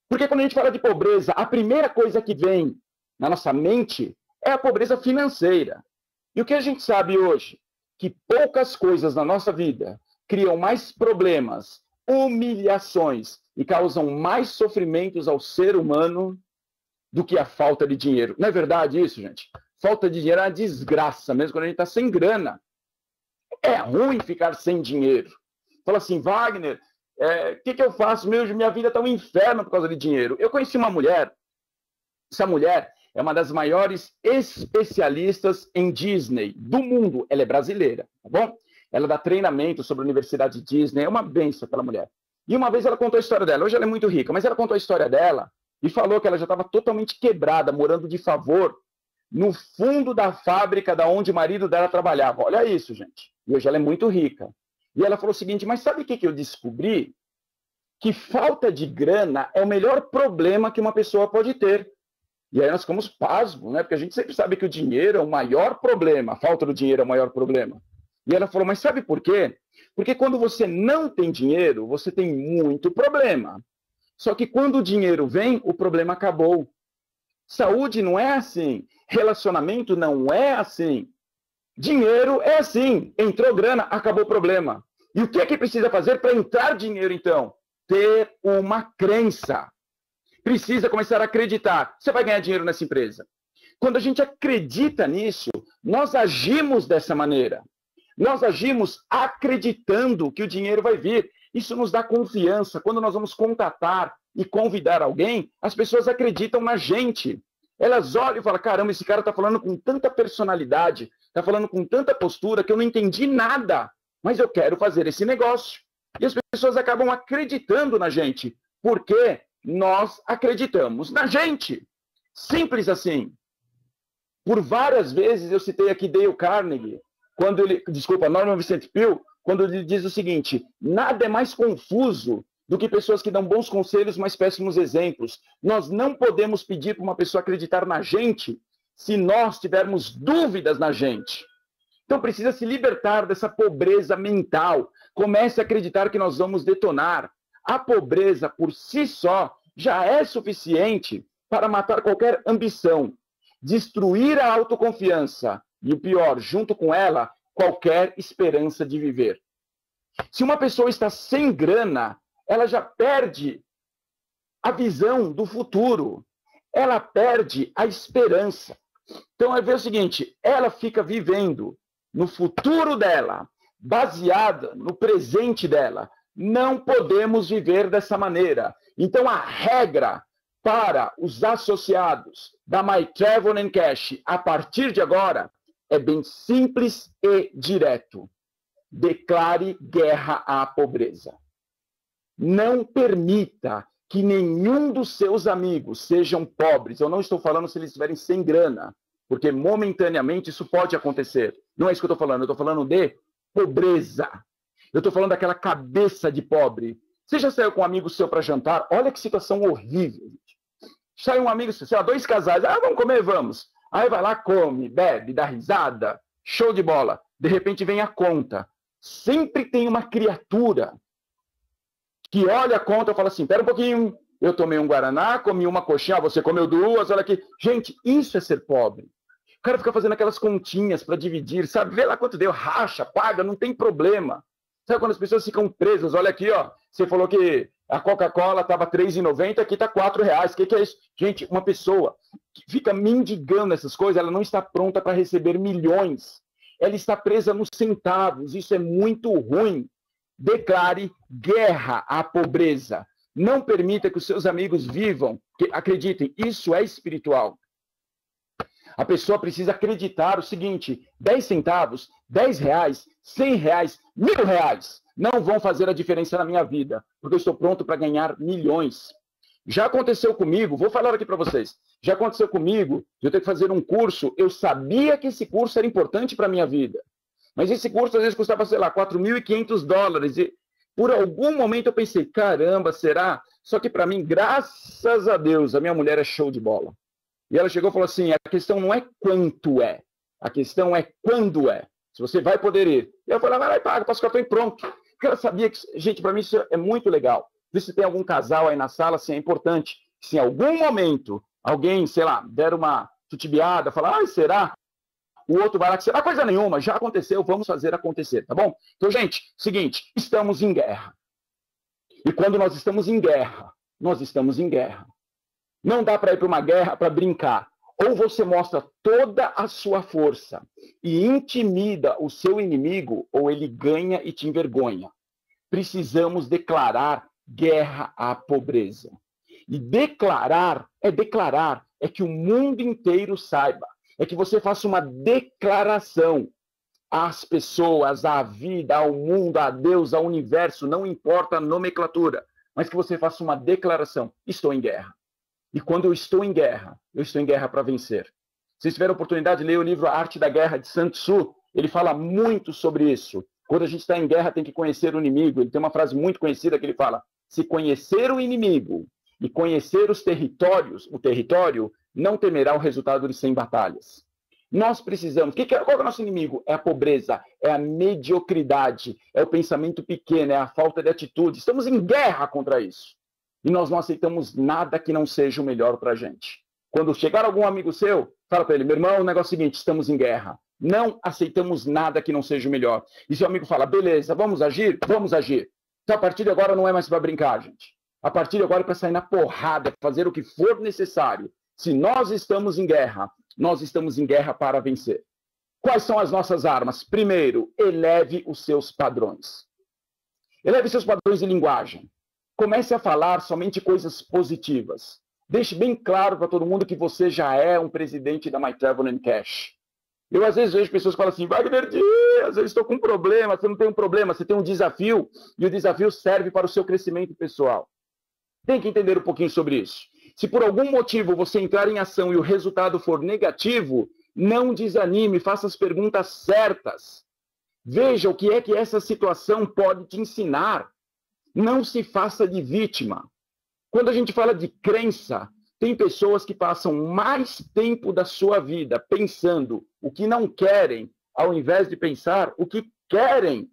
Porque quando a gente fala de pobreza, a primeira coisa que vem na nossa mente é a pobreza financeira. E o que a gente sabe hoje? Que poucas coisas na nossa vida criam mais problemas, humilhações e causam mais sofrimentos ao ser humano do que a falta de dinheiro. Não é verdade isso, gente? Falta de dinheiro é uma desgraça, mesmo quando a gente está sem grana. É ruim ficar sem dinheiro. Fala assim, Wagner, o que eu faço? Minha vida está um inferno por causa de dinheiro. Eu conheci uma mulher, essa mulher é uma das maiores especialistas em Disney do mundo. Ela é brasileira, tá bom? Ela dá treinamento sobre a Universidade Disney, é uma benção aquela mulher. E uma vez ela contou a história dela. Hoje ela é muito rica, mas ela contou a história dela e falou que ela já estava totalmente quebrada, morando de favor no fundo da fábrica da onde o marido dela trabalhava. Olha isso, gente. E hoje ela é muito rica. E ela falou o seguinte, mas sabe o que eu descobri? Que falta de grana é o melhor problema que uma pessoa pode ter. E aí nós ficamos pasmos, né? Porque a gente sempre sabe que o dinheiro é o maior problema, a falta do dinheiro é o maior problema. E ela falou, mas sabe por quê? Porque quando você não tem dinheiro, você tem muito problema. Só que quando o dinheiro vem, o problema acabou. Saúde não é assim. Relacionamento não é assim. Dinheiro é assim. Entrou grana, acabou o problema. E o que é que precisa fazer para entrar dinheiro, então? Ter uma crença. Precisa começar a acreditar. Você vai ganhar dinheiro nessa empresa. Quando a gente acredita nisso, nós agimos dessa maneira. Nós agimos acreditando que o dinheiro vai vir. Isso nos dá confiança. Quando nós vamos contatar e convidar alguém, as pessoas acreditam na gente. Elas olham e falam, caramba, esse cara está falando com tanta personalidade, está falando com tanta postura que eu não entendi nada, mas eu quero fazer esse negócio. E as pessoas acabam acreditando na gente, porque nós acreditamos na gente. Simples assim. Por várias vezes eu citei aqui Dale Carnegie, Norman Vincent Peale, quando ele diz o seguinte, nada é mais confuso do que pessoas que dão bons conselhos, mas péssimos exemplos. Nós não podemos pedir para uma pessoa acreditar na gente se nós tivermos dúvidas na gente. Então precisa se libertar dessa pobreza mental. Comece a acreditar que nós vamos detonar. A pobreza por si só já é suficiente para matar qualquer ambição, destruir a autoconfiança e, o pior, junto com ela, qualquer esperança de viver. Se uma pessoa está sem grana, ela já perde a visão do futuro. Ela perde a esperança. Então, é ver o seguinte, ela fica vivendo no futuro dela, baseada no presente dela. Não podemos viver dessa maneira. Então, a regra para os associados da My Travel and Cash, a partir de agora, é bem simples e direto. Declare guerra à pobreza. Não permita que nenhum dos seus amigos sejam pobres. Eu não estou falando se eles estiverem sem grana, porque momentaneamente isso pode acontecer. Não é isso que eu estou falando. Eu estou falando de pobreza. Eu estou falando daquela cabeça de pobre. Você já saiu com um amigo seu para jantar? Olha que situação horrível. Gente. Sai um amigo seu, sei lá, 2 casais. Ah, vamos comer? Vamos. Aí vai lá, come, bebe, dá risada. Show de bola. De repente vem a conta. Sempre tem uma criatura que olha a conta e fala assim, pera um pouquinho, eu tomei um Guaraná, comi uma coxinha, você comeu 2, olha aqui. Gente, isso é ser pobre. O cara fica fazendo aquelas continhas para dividir, sabe? Vê lá quanto deu, racha, paga, não tem problema. Sabe quando as pessoas ficam presas? Olha aqui, ó, você falou que a Coca-Cola estava R$3,90, aqui está R$4. O que é isso? Gente, uma pessoa que fica mendigando essas coisas, ela não está pronta para receber milhões. Ela está presa nos centavos, isso é muito ruim. Declare guerra à pobreza. Não permita que os seus amigos vivam, que acreditem, isso é espiritual. A pessoa precisa acreditar o seguinte, 10 centavos, R$10, R$100, R$1.000 não vão fazer a diferença na minha vida, porque eu estou pronto para ganhar milhões. Já aconteceu comigo, vou falar aqui para vocês, já aconteceu comigo, de eu ter que fazer um curso, eu sabia que esse curso era importante para a minha vida. Mas esse curso às vezes custava, sei lá, $4.500. E por algum momento eu pensei, caramba, será? Só que para mim, graças a Deus, a minha mulher é show de bola. E ela chegou e falou assim, a questão não é quanto é, a questão é quando é. Se você vai poder ir. E eu falei, vai lá e paga, passa o cartão e pronto. Porque ela sabia que, gente, para mim isso é muito legal. Vê se tem algum casal aí na sala, assim, é importante. Se em algum momento alguém, sei lá, der uma tutibiada, falar, será? O outro vai lá que será coisa nenhuma, já aconteceu, vamos fazer acontecer, tá bom? Então, gente, seguinte, estamos em guerra. E quando nós estamos em guerra, nós estamos em guerra. Não dá para ir para uma guerra para brincar. Ou você mostra toda a sua força e intimida o seu inimigo, ou ele ganha e te envergonha. Precisamos declarar guerra à pobreza. E declarar, é que o mundo inteiro saiba. É que você faça uma declaração. às pessoas, à vida, ao mundo, a Deus, ao universo, não importa a nomenclatura, mas que você faça uma declaração: estou em guerra. E quando eu estou em guerra para vencer. Se vocês tiverem a oportunidade de ler o livro A Arte da Guerra, de Sun Tzu, ele fala muito sobre isso. Quando a gente está em guerra, tem que conhecer o inimigo. Ele tem uma frase muito conhecida que ele fala: se conhecer o inimigo e conhecer os territórios, o território, não temerá o resultado de 100 batalhas. Nós precisamos... Qual é o nosso inimigo? É a pobreza, é a mediocridade, é o pensamento pequeno, é a falta de atitude. Estamos em guerra contra isso. E nós não aceitamos nada que não seja o melhor para a gente. Quando chegar algum amigo seu, fala para ele: meu irmão, o negócio é o seguinte, estamos em guerra. Não aceitamos nada que não seja o melhor. E seu amigo fala: beleza, vamos agir? Vamos agir. Então, a partir de agora não é mais para brincar, gente. A partir de agora é para sair na porrada, fazer o que for necessário. Se nós estamos em guerra para vencer. Quais são as nossas armas? Primeiro, eleve os seus padrões. Eleve seus padrões de linguagem. Comece a falar somente coisas positivas. Deixe bem claro para todo mundo que você já é um presidente da My Travel and Cash. Eu, às vezes, vejo pessoas que falam assim: Wagner Dias, eu estou com um problema. Você não tem um problema, você tem um desafio. E o desafio serve para o seu crescimento pessoal. Tem que entender um pouquinho sobre isso. Se por algum motivo você entrar em ação e o resultado for negativo, não desanime, faça as perguntas certas. Veja o que é que essa situação pode te ensinar. Não se faça de vítima. Quando a gente fala de crença, tem pessoas que passam mais tempo da sua vida pensando o que não querem, ao invés de pensar o que querem.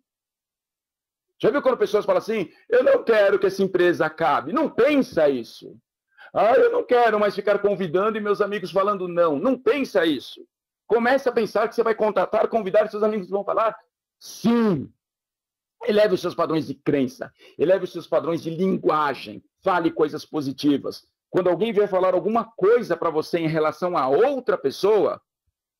Já viu quando pessoas falam assim: eu não quero que essa empresa acabe? Não pensa isso. Ah, eu não quero mais ficar convidando e meus amigos falando não. Não pensa isso. Comece a pensar que você vai contratar, convidar e seus amigos vão falar sim. Eleve os seus padrões de crença, eleve os seus padrões de linguagem, fale coisas positivas. Quando alguém vier falar alguma coisa para você em relação a outra pessoa,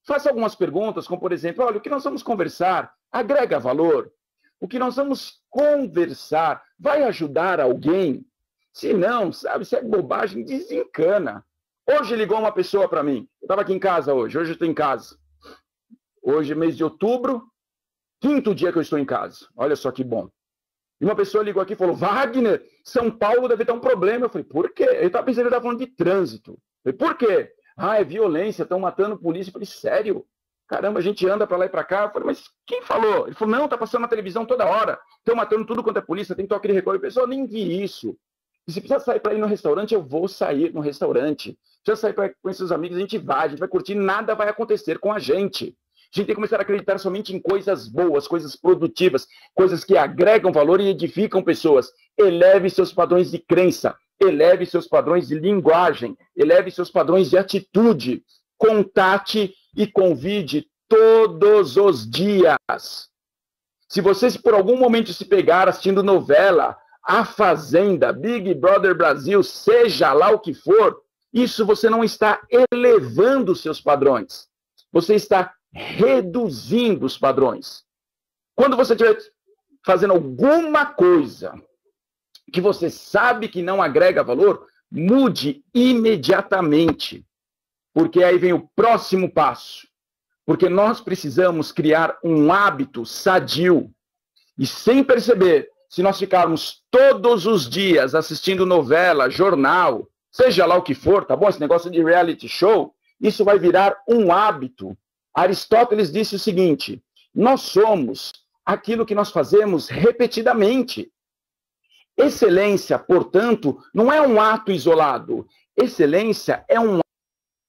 faça algumas perguntas, como por exemplo: olha, o que nós vamos conversar agrega valor? O que nós vamos conversar vai ajudar alguém? Se não, sabe, se é bobagem, desencana. Hoje ligou uma pessoa para mim, eu estava aqui em casa hoje eu estou em casa. Hoje é mês de outubro, 5º dia que eu estou em casa. Olha só que bom. E uma pessoa ligou aqui e falou: Wagner, São Paulo deve ter um problema. Eu falei: por quê? Eu estava pensando que ele estava falando de trânsito. Eu falei: por quê? Ah, é violência, estão matando polícia. Eu falei: sério? Caramba, a gente anda para lá e para cá. Eu falei: mas quem falou? Ele falou: não, está passando na televisão toda hora. Estão matando tudo quanto é polícia, tem toque de recolher. Pessoal, nem vi isso. E se precisar sair para ir no restaurante, eu vou sair no restaurante. Se precisar sair para com seus amigos, a gente vai curtir, nada vai acontecer com a gente. A gente tem que começar a acreditar somente em coisas boas, coisas produtivas, coisas que agregam valor e edificam pessoas. Eleve seus padrões de crença, eleve seus padrões de linguagem, eleve seus padrões de atitude. Contate e convide todos os dias. Se você por algum momento se pegar assistindo novela, A Fazenda, Big Brother Brasil, seja lá o que for, isso você não está elevando os seus padrões. Você está reduzindo os padrões. Quando você estiver fazendo alguma coisa que você sabe que não agrega valor, mude imediatamente. Porque aí vem o próximo passo. Porque nós precisamos criar um hábito sadio. E sem perceber, se nós ficarmos todos os dias assistindo novela, jornal, seja lá o que for, tá bom? Esse negócio de reality show, isso vai virar um hábito. Aristóteles disse o seguinte: nós somos aquilo que nós fazemos repetidamente. Excelência, portanto, não é um ato isolado. Excelência é um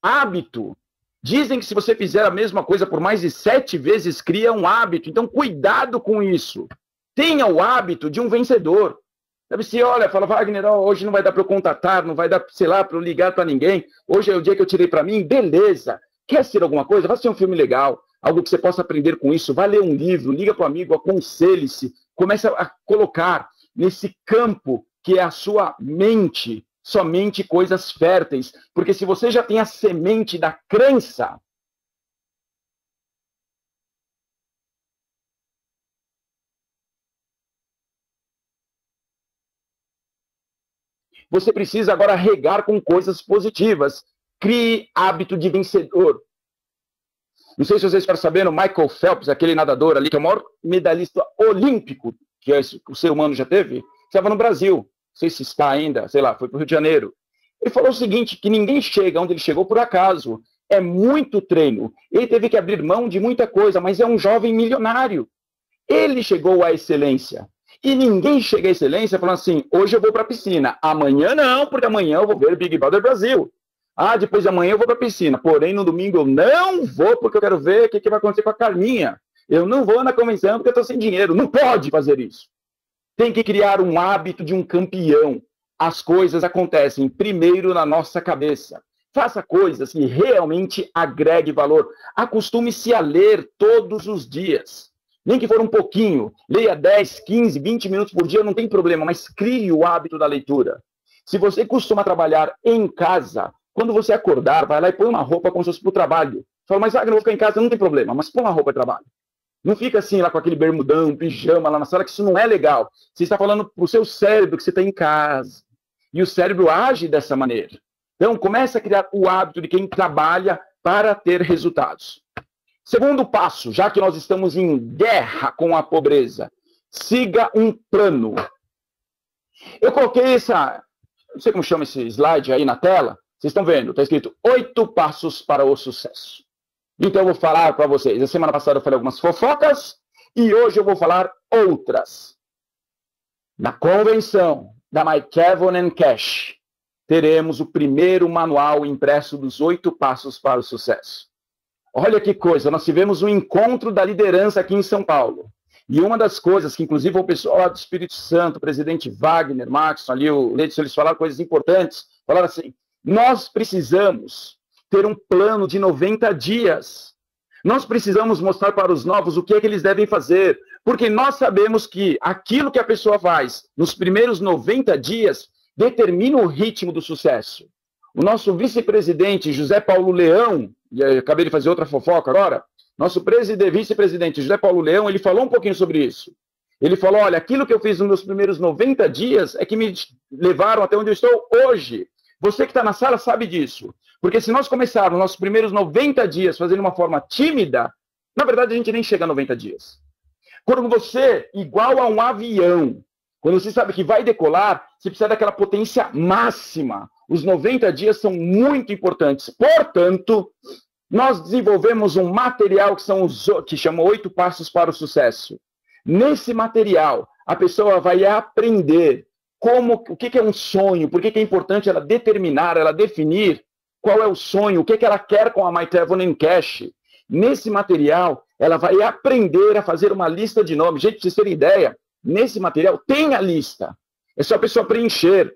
hábito. Dizem que se você fizer a mesma coisa por mais de 7 vezes, cria um hábito. Então, cuidado com isso. Tenha o hábito de um vencedor. Sabe, se olha, fala: Wagner, hoje não vai dar para eu contatar, não vai dar, sei lá, para eu ligar para ninguém. Hoje é o dia que eu tirei para mim, beleza. Quer ser alguma coisa? Vai ser um filme legal, algo que você possa aprender com isso. Vai ler um livro, liga para o amigo, aconselhe-se. Comece a colocar nesse campo que é a sua mente, somente coisas férteis. Porque se você já tem a semente da crença, você precisa agora regar com coisas positivas. Crie hábito de vencedor. Não sei se vocês ficaram sabendo, Michael Phelps, aquele nadador ali, que é o maior medalhista olímpico que o ser humano já teve, estava no Brasil. Não sei se está ainda, sei lá, foi para o Rio de Janeiro. Ele falou o seguinte, que ninguém chega onde ele chegou por acaso. É muito treino. Ele teve que abrir mão de muita coisa, mas é um jovem milionário. Ele chegou à excelência. E ninguém chega à excelência falando assim, hoje eu vou para a piscina. Amanhã não, porque amanhã eu vou ver Big Brother Brasil. Ah, depois de amanhã eu vou para a piscina. Porém, no domingo eu não vou, porque eu quero ver o que vai acontecer com a Carminha. Eu não vou na convenção porque eu estou sem dinheiro. Não pode fazer isso. Tem que criar um hábito de um campeão. As coisas acontecem primeiro na nossa cabeça. Faça coisas que realmente agreguem valor. Acostume-se a ler todos os dias. Nem que for um pouquinho. Leia 10, 15, 20 minutos por dia, não tem problema, mas crie o hábito da leitura. Se você costuma trabalhar em casa, quando você acordar, vai lá e põe uma roupa como se fosse para o trabalho. Fala, mas Wagner, eu vou ficar em casa, não tem problema, mas põe uma roupa de trabalho. Não fica assim lá com aquele bermudão, pijama lá na sala, que isso não é legal. Você está falando para o seu cérebro que você está em casa. E o cérebro age dessa maneira. Então, comece a criar o hábito de quem trabalha para ter resultados. Segundo passo, já que nós estamos em guerra com a pobreza, siga um plano. Eu coloquei não sei como chama esse slide aí na tela, vocês estão vendo, está escrito 8 passos para o sucesso. Então, eu vou falar para vocês. A semana passada eu falei algumas fofocas e hoje eu vou falar outras. Na convenção da McKeown & Cash, teremos o primeiro manual impresso dos 8 passos para o sucesso. Olha que coisa, nós tivemos um encontro da liderança aqui em São Paulo. E uma das coisas que, inclusive, o pessoal lá do Espírito Santo, o presidente Wagner, Maxson, ali, o Leidson, eles falaram coisas importantes. Falaram assim, nós precisamos ter um plano de 90 dias. Nós precisamos mostrar para os novos o que é que eles devem fazer. Porque nós sabemos que aquilo que a pessoa faz nos primeiros 90 dias determina o ritmo do sucesso. O nosso vice-presidente, José Paulo Leão, e eu acabei de fazer outra fofoca agora, nosso vice-presidente, José Paulo Leão, ele falou um pouquinho sobre isso. Ele falou, olha, aquilo que eu fiz nos meus primeiros 90 dias é que me levaram até onde eu estou hoje. Você que está na sala sabe disso. Porque se nós começarmos nossos primeiros 90 dias fazendo de uma forma tímida, na verdade a gente nem chega a 90 dias. Quando você, igual a um avião, quando você sabe que vai decolar, você precisa daquela potência máxima. Os 90 dias são muito importantes. Portanto, nós desenvolvemos um material que chama 8 passos para o sucesso. Nesse material, a pessoa vai aprender o que é um sonho, por que é importante ela determinar, ela definir qual é o sonho, o que ela quer com a McKeown & Cash. Nesse material, ela vai aprender a fazer uma lista de nomes. Gente, para vocês terem ideia, nesse material tem a lista. É só a pessoa preencher.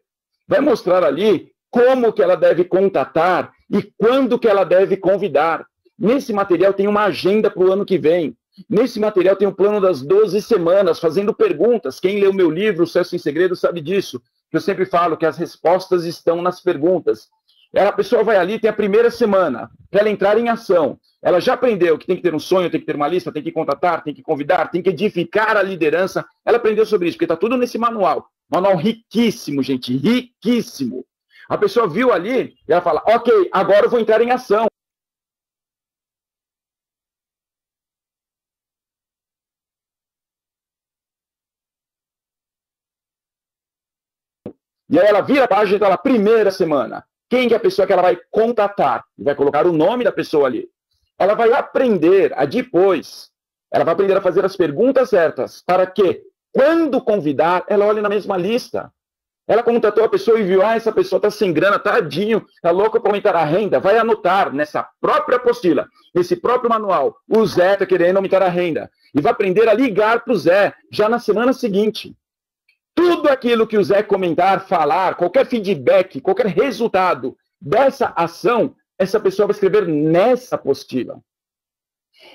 Vai mostrar ali como que ela deve contatar e quando que ela deve convidar. Nesse material tem uma agenda para o ano que vem. Nesse material tem o plano das 12 semanas, fazendo perguntas. Quem leu meu livro, Sucesso em Segredo, sabe disso. Eu sempre falo que as respostas estão nas perguntas. A pessoa vai ali, tem a primeira semana, para ela entrar em ação. Ela já aprendeu que tem que ter um sonho, tem que ter uma lista, tem que contatar, tem que convidar, tem que edificar a liderança. Ela aprendeu sobre isso, porque está tudo nesse manual. Manual riquíssimo, gente, riquíssimo. A pessoa viu ali e ela fala, ok, agora eu vou entrar em ação. E aí ela vira a página e fala, primeira semana. Quem que é a pessoa que ela vai contatar? E vai colocar o nome da pessoa ali. Ela vai aprender a depois, ela vai aprender a fazer as perguntas certas, para que, quando convidar, ela olhe na mesma lista. Ela contatou a pessoa e viu, essa pessoa está sem grana, tadinho, está louca para aumentar a renda. Vai anotar nessa própria apostila, nesse próprio manual, o Zé está querendo aumentar a renda. E vai aprender a ligar para o Zé, já na semana seguinte. Tudo aquilo que o Zé comentar, falar, qualquer feedback, qualquer resultado dessa ação, essa pessoa vai escrever nessa apostila.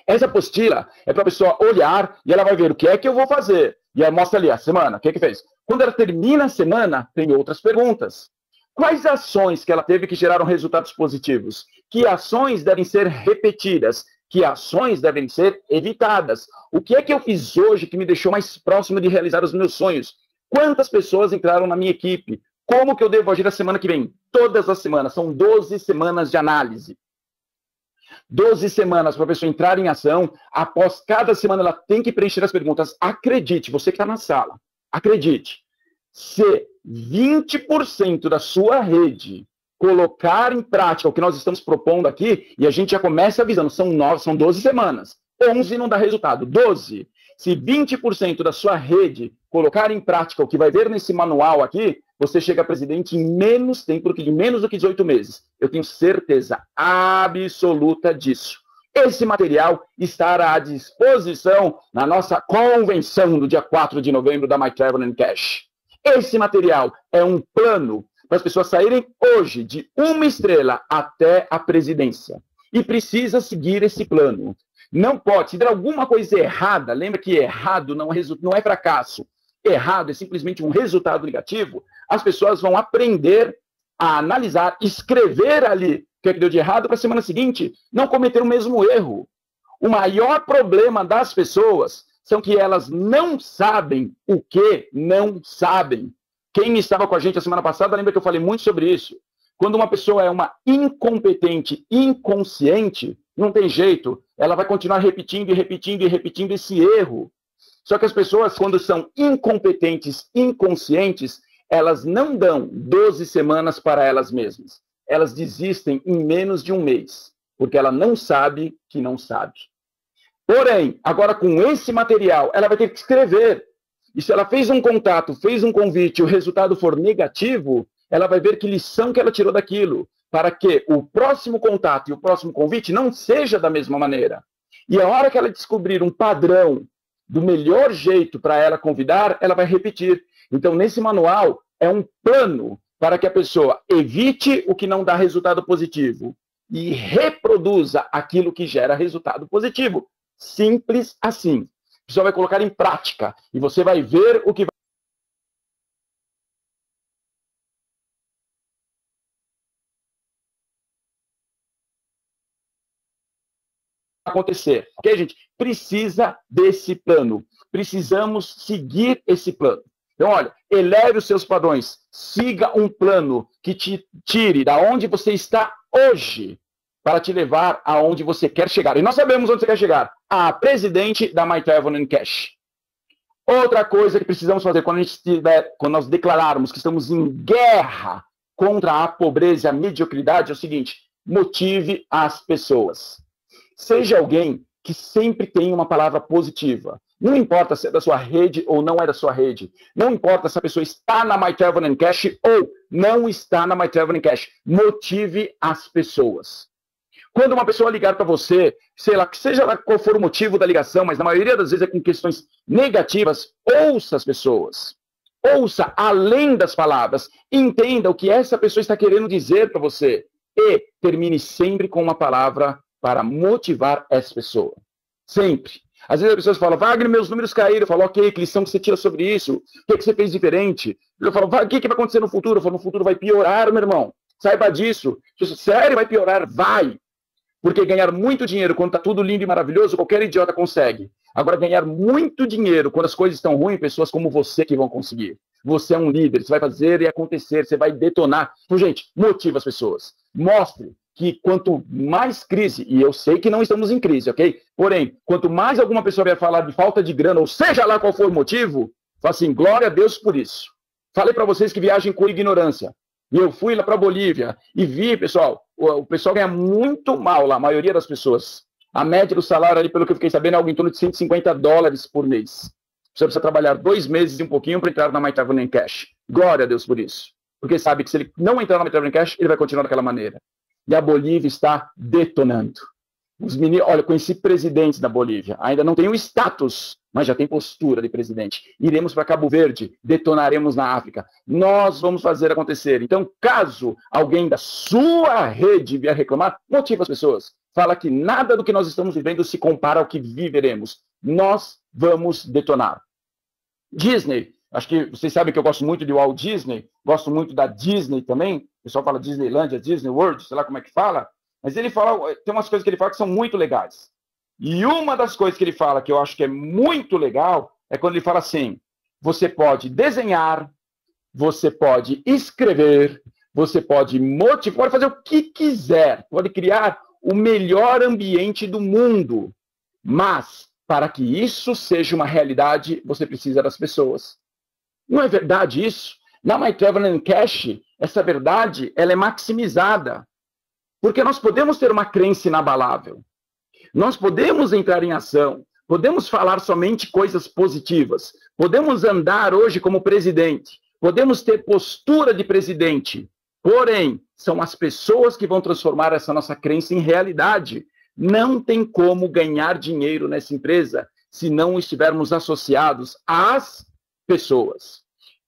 Essa apostila é para a pessoa olhar e ela vai ver o que é que eu vou fazer. E ela mostra ali a semana, o que é que fez. Quando ela termina a semana, tem outras perguntas. Quais ações que ela teve que geraram resultados positivos? Que ações devem ser repetidas? Que ações devem ser evitadas? O que é que eu fiz hoje que me deixou mais próximo de realizar os meus sonhos? Quantas pessoas entraram na minha equipe? Como que eu devo agir a semana que vem? Todas as semanas, são 12 semanas de análise. 12 semanas para a pessoa entrar em ação. Após cada semana, ela tem que preencher as perguntas. Acredite, você que está na sala, acredite. Se 20% da sua rede colocar em prática o que nós estamos propondo aqui, e a gente já começa avisando, são 12 semanas. 11 não dá resultado, 12. Se 20% da sua rede colocar em prática o que vai ver nesse manual aqui, você chega a presidente em menos tempo, em menos do que 18 meses. Eu tenho certeza absoluta disso. Esse material estará à disposição na nossa convenção do dia 4 de novembro da My Travel Cash. Esse material é um plano para as pessoas saírem hoje de 1 estrela até a presidência. E precisa seguir esse plano. Não pode, se der alguma coisa errada, lembra que errado não é fracasso. Errado é simplesmente um resultado negativo. As pessoas vão aprender a analisar, escrever ali o que é que deu de errado para a semana seguinte não cometer o mesmo erro. O maior problema das pessoas são que elas não sabem o que não sabem. Quem estava com a gente a semana passada, lembra que eu falei muito sobre isso. Quando uma pessoa é uma incompetente, inconsciente, não tem jeito, ela vai continuar repetindo e repetindo e repetindo esse erro. Só que as pessoas, quando são incompetentes, inconscientes, elas não dão 12 semanas para elas mesmas. Elas desistem em menos de um mês, porque ela não sabe que não sabe. Porém, agora com esse material, ela vai ter que escrever. E se ela fez um contato, fez um convite, e o resultado for negativo, ela vai ver que lição que ela tirou daquilo, para que o próximo contato e o próximo convite não seja da mesma maneira. E a hora que ela descobrir um padrão do melhor jeito para ela convidar, ela vai repetir. Então, nesse manual, é um plano para que a pessoa evite o que não dá resultado positivo e reproduza aquilo que gera resultado positivo. Simples assim. A pessoa vai colocar em prática e você vai ver o que vai acontecer. Ok, gente? Precisa desse plano. Precisamos seguir esse plano. Então, olha, eleve os seus padrões. Siga um plano que te tire da onde você está hoje para te levar aonde você quer chegar. E nós sabemos onde você quer chegar. A presidente da My Travel Cash. Outra coisa que precisamos fazer quando nós declararmos que estamos em guerra contra a pobreza e a mediocridade é o seguinte: motive as pessoas. Seja alguém que sempre tem uma palavra positiva. Não importa se é da sua rede ou não é da sua rede. Não importa se a pessoa está na My Travel Cash ou não está na My Travel Cash. Motive as pessoas. Quando uma pessoa ligar para você, sei lá, que seja lá qual for o motivo da ligação, mas na maioria das vezes é com questões negativas, ouça as pessoas. Ouça além das palavras. Entenda o que essa pessoa está querendo dizer para você. E termine sempre com uma palavra para motivar essa pessoa. Sempre. Às vezes as pessoas falam, Wagner, meus números caíram. Eu falo, ok, que lição que você tira sobre isso? O que você fez diferente? Eu falo, o que vai acontecer no futuro? Eu falo, no futuro vai piorar, meu irmão. Saiba disso. Sério, vai piorar? Vai. Porque ganhar muito dinheiro quando está tudo lindo e maravilhoso, qualquer idiota consegue. Agora, ganhar muito dinheiro quando as coisas estão ruins, pessoas como você que vão conseguir. Você é um líder, você vai fazer e acontecer, você vai detonar. Então, gente, motive as pessoas. Mostre que quanto mais crise, e eu sei que não estamos em crise, ok? Porém, quanto mais alguma pessoa vier falar de falta de grana, ou seja lá qual for o motivo, fala assim, glória a Deus por isso. Falei para vocês que viajem com ignorância. E eu fui lá para a Bolívia e vi, pessoal, o pessoal ganha muito mal lá, a maioria das pessoas. A média do salário ali, pelo que eu fiquei sabendo, é algo em torno de $150 por mês. Você precisa trabalhar 2 meses e um pouquinho para entrar na My Travel Cash. Glória a Deus por isso. Porque sabe que se ele não entrar na My Travel Cash, ele vai continuar daquela maneira. E a Bolívia está detonando. Os meninos, olha, conheci presidentes da Bolívia. Ainda não tem o status, mas já tem postura de presidente. Iremos para Cabo Verde, detonaremos na África. Nós vamos fazer acontecer. Então, caso alguém da sua rede vier reclamar, motive as pessoas. Fala que nada do que nós estamos vivendo se compara ao que viveremos. Nós vamos detonar. Disney. Acho que vocês sabem que eu gosto muito de Walt Disney. Gosto muito da Disney também. O pessoal fala Disneylandia, Disney World, sei lá como é que fala. Mas ele fala, tem umas coisas que ele fala que são muito legais. E uma das coisas que ele fala que eu acho que é muito legal é quando ele fala assim, você pode desenhar, você pode escrever, você pode motivar, pode fazer o que quiser, pode criar o melhor ambiente do mundo. Mas, para que isso seja uma realidade, você precisa das pessoas. Não é verdade isso? Na My Travel Cash, essa verdade ela é maximizada. Porque nós podemos ter uma crença inabalável. Nós podemos entrar em ação. Podemos falar somente coisas positivas. Podemos andar hoje como presidente. Podemos ter postura de presidente. Porém, são as pessoas que vão transformar essa nossa crença em realidade. Não tem como ganhar dinheiro nessa empresa se não estivermos associados às pessoas.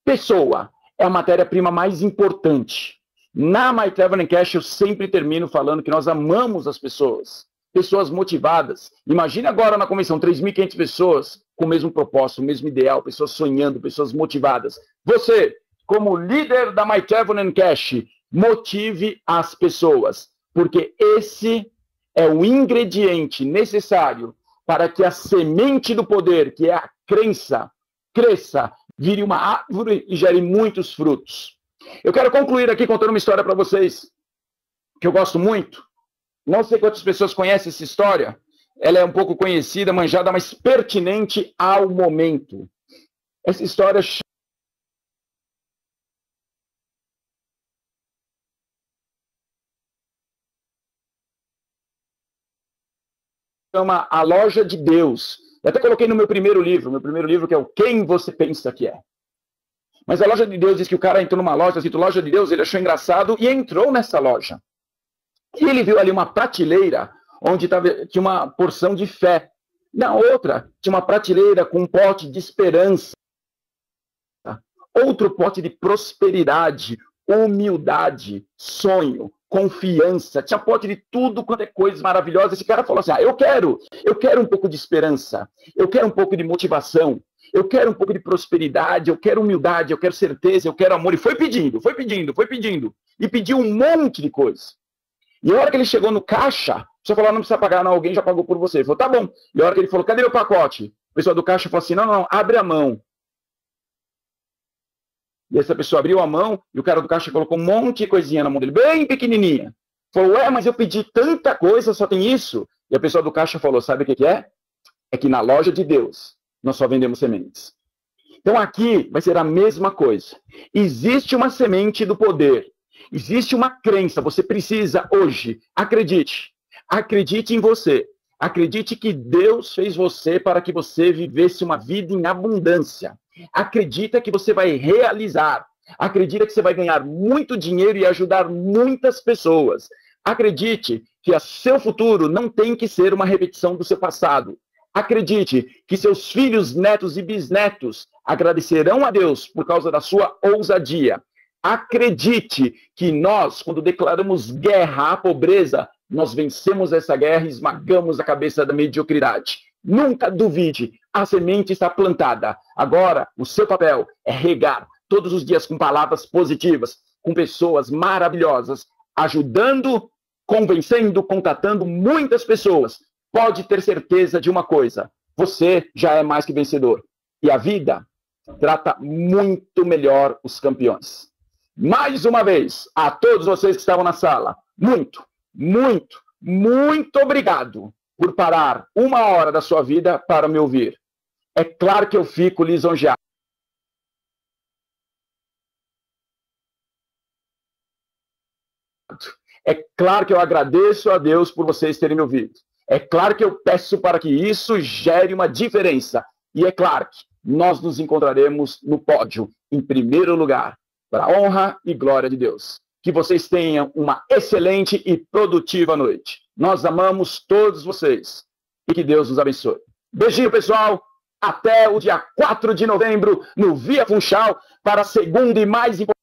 Pessoa é a matéria-prima mais importante. Na My Travel Cash eu sempre termino falando que nós amamos as pessoas. Pessoas motivadas. Imagine agora na convenção 3.500 pessoas com o mesmo propósito, o mesmo ideal, pessoas sonhando, pessoas motivadas. Você, como líder da My Travel Cash, motive as pessoas, porque esse é o ingrediente necessário para que a semente do poder, que é a crença, cresça, vire uma árvore e gere muitos frutos. Eu quero concluir aqui contando uma história para vocês, que eu gosto muito. Não sei quantas pessoas conhecem essa história. Ela é um pouco conhecida, manjada, mas pertinente ao momento. Essa história chama A Loja de Deus. Eu até coloquei no meu primeiro livro que é o Quem Você Pensa Que É. Mas a Loja de Deus diz que o cara entrou numa loja, escrito Loja de Deus, ele achou engraçado e entrou nessa loja. E ele viu ali uma prateleira onde tinha uma porção de fé. Na outra, tinha uma prateleira com um pote de esperança. Outro pote de prosperidade, humildade, sonho, confiança. Tinha pote de tudo quanto é coisa maravilhosa. Esse cara falou assim, eu quero um pouco de esperança, eu quero um pouco de motivação, eu quero um pouco de prosperidade, eu quero humildade, eu quero certeza, eu quero amor. E foi pedindo. E pediu um monte de coisa. E a hora que ele chegou no caixa, só falou, não precisa pagar, não, alguém já pagou por você. Ele falou, tá bom. E a hora que ele falou, cadê meu pacote? O pessoal do caixa falou assim, não, abre a mão. E essa pessoa abriu a mão, e o cara do caixa colocou um monte de coisinha na mão dele, bem pequenininha. Falou, mas eu pedi tanta coisa, só tem isso? E a pessoa do caixa falou, sabe o que é? É que na loja de Deus, nós só vendemos sementes. Então aqui vai ser a mesma coisa. Existe uma semente do poder. Existe uma crença, você precisa hoje, acredite em você, acredite que Deus fez você para que você vivesse uma vida em abundância, acredita que você vai realizar, acredita que você vai ganhar muito dinheiro e ajudar muitas pessoas, acredite que o seu futuro não tem que ser uma repetição do seu passado, acredite que seus filhos, netos e bisnetos agradecerão a Deus por causa da sua ousadia. Acredite que nós, quando declaramos guerra à pobreza, nós vencemos essa guerra e esmagamos a cabeça da mediocridade. Nunca duvide, a semente está plantada. Agora, o seu papel é regar todos os dias com palavras positivas, com pessoas maravilhosas, ajudando, convencendo, contatando muitas pessoas. Pode ter certeza de uma coisa, você já é mais que vencedor. E a vida trata muito melhor os campeões. Mais uma vez, a todos vocês que estavam na sala, muito obrigado por parar 1 hora da sua vida para me ouvir. É claro que eu fico lisonjeado. É claro que eu agradeço a Deus por vocês terem me ouvido. É claro que eu peço para que isso gere uma diferença. E é claro que nós nos encontraremos no pódio, em primeiro lugar, para a honra e glória de Deus. Que vocês tenham uma excelente e produtiva noite. Nós amamos todos vocês. E que Deus nos abençoe. Beijinho, pessoal. Até o dia 4 de novembro, no Via Funchal, para a segunda e mais importante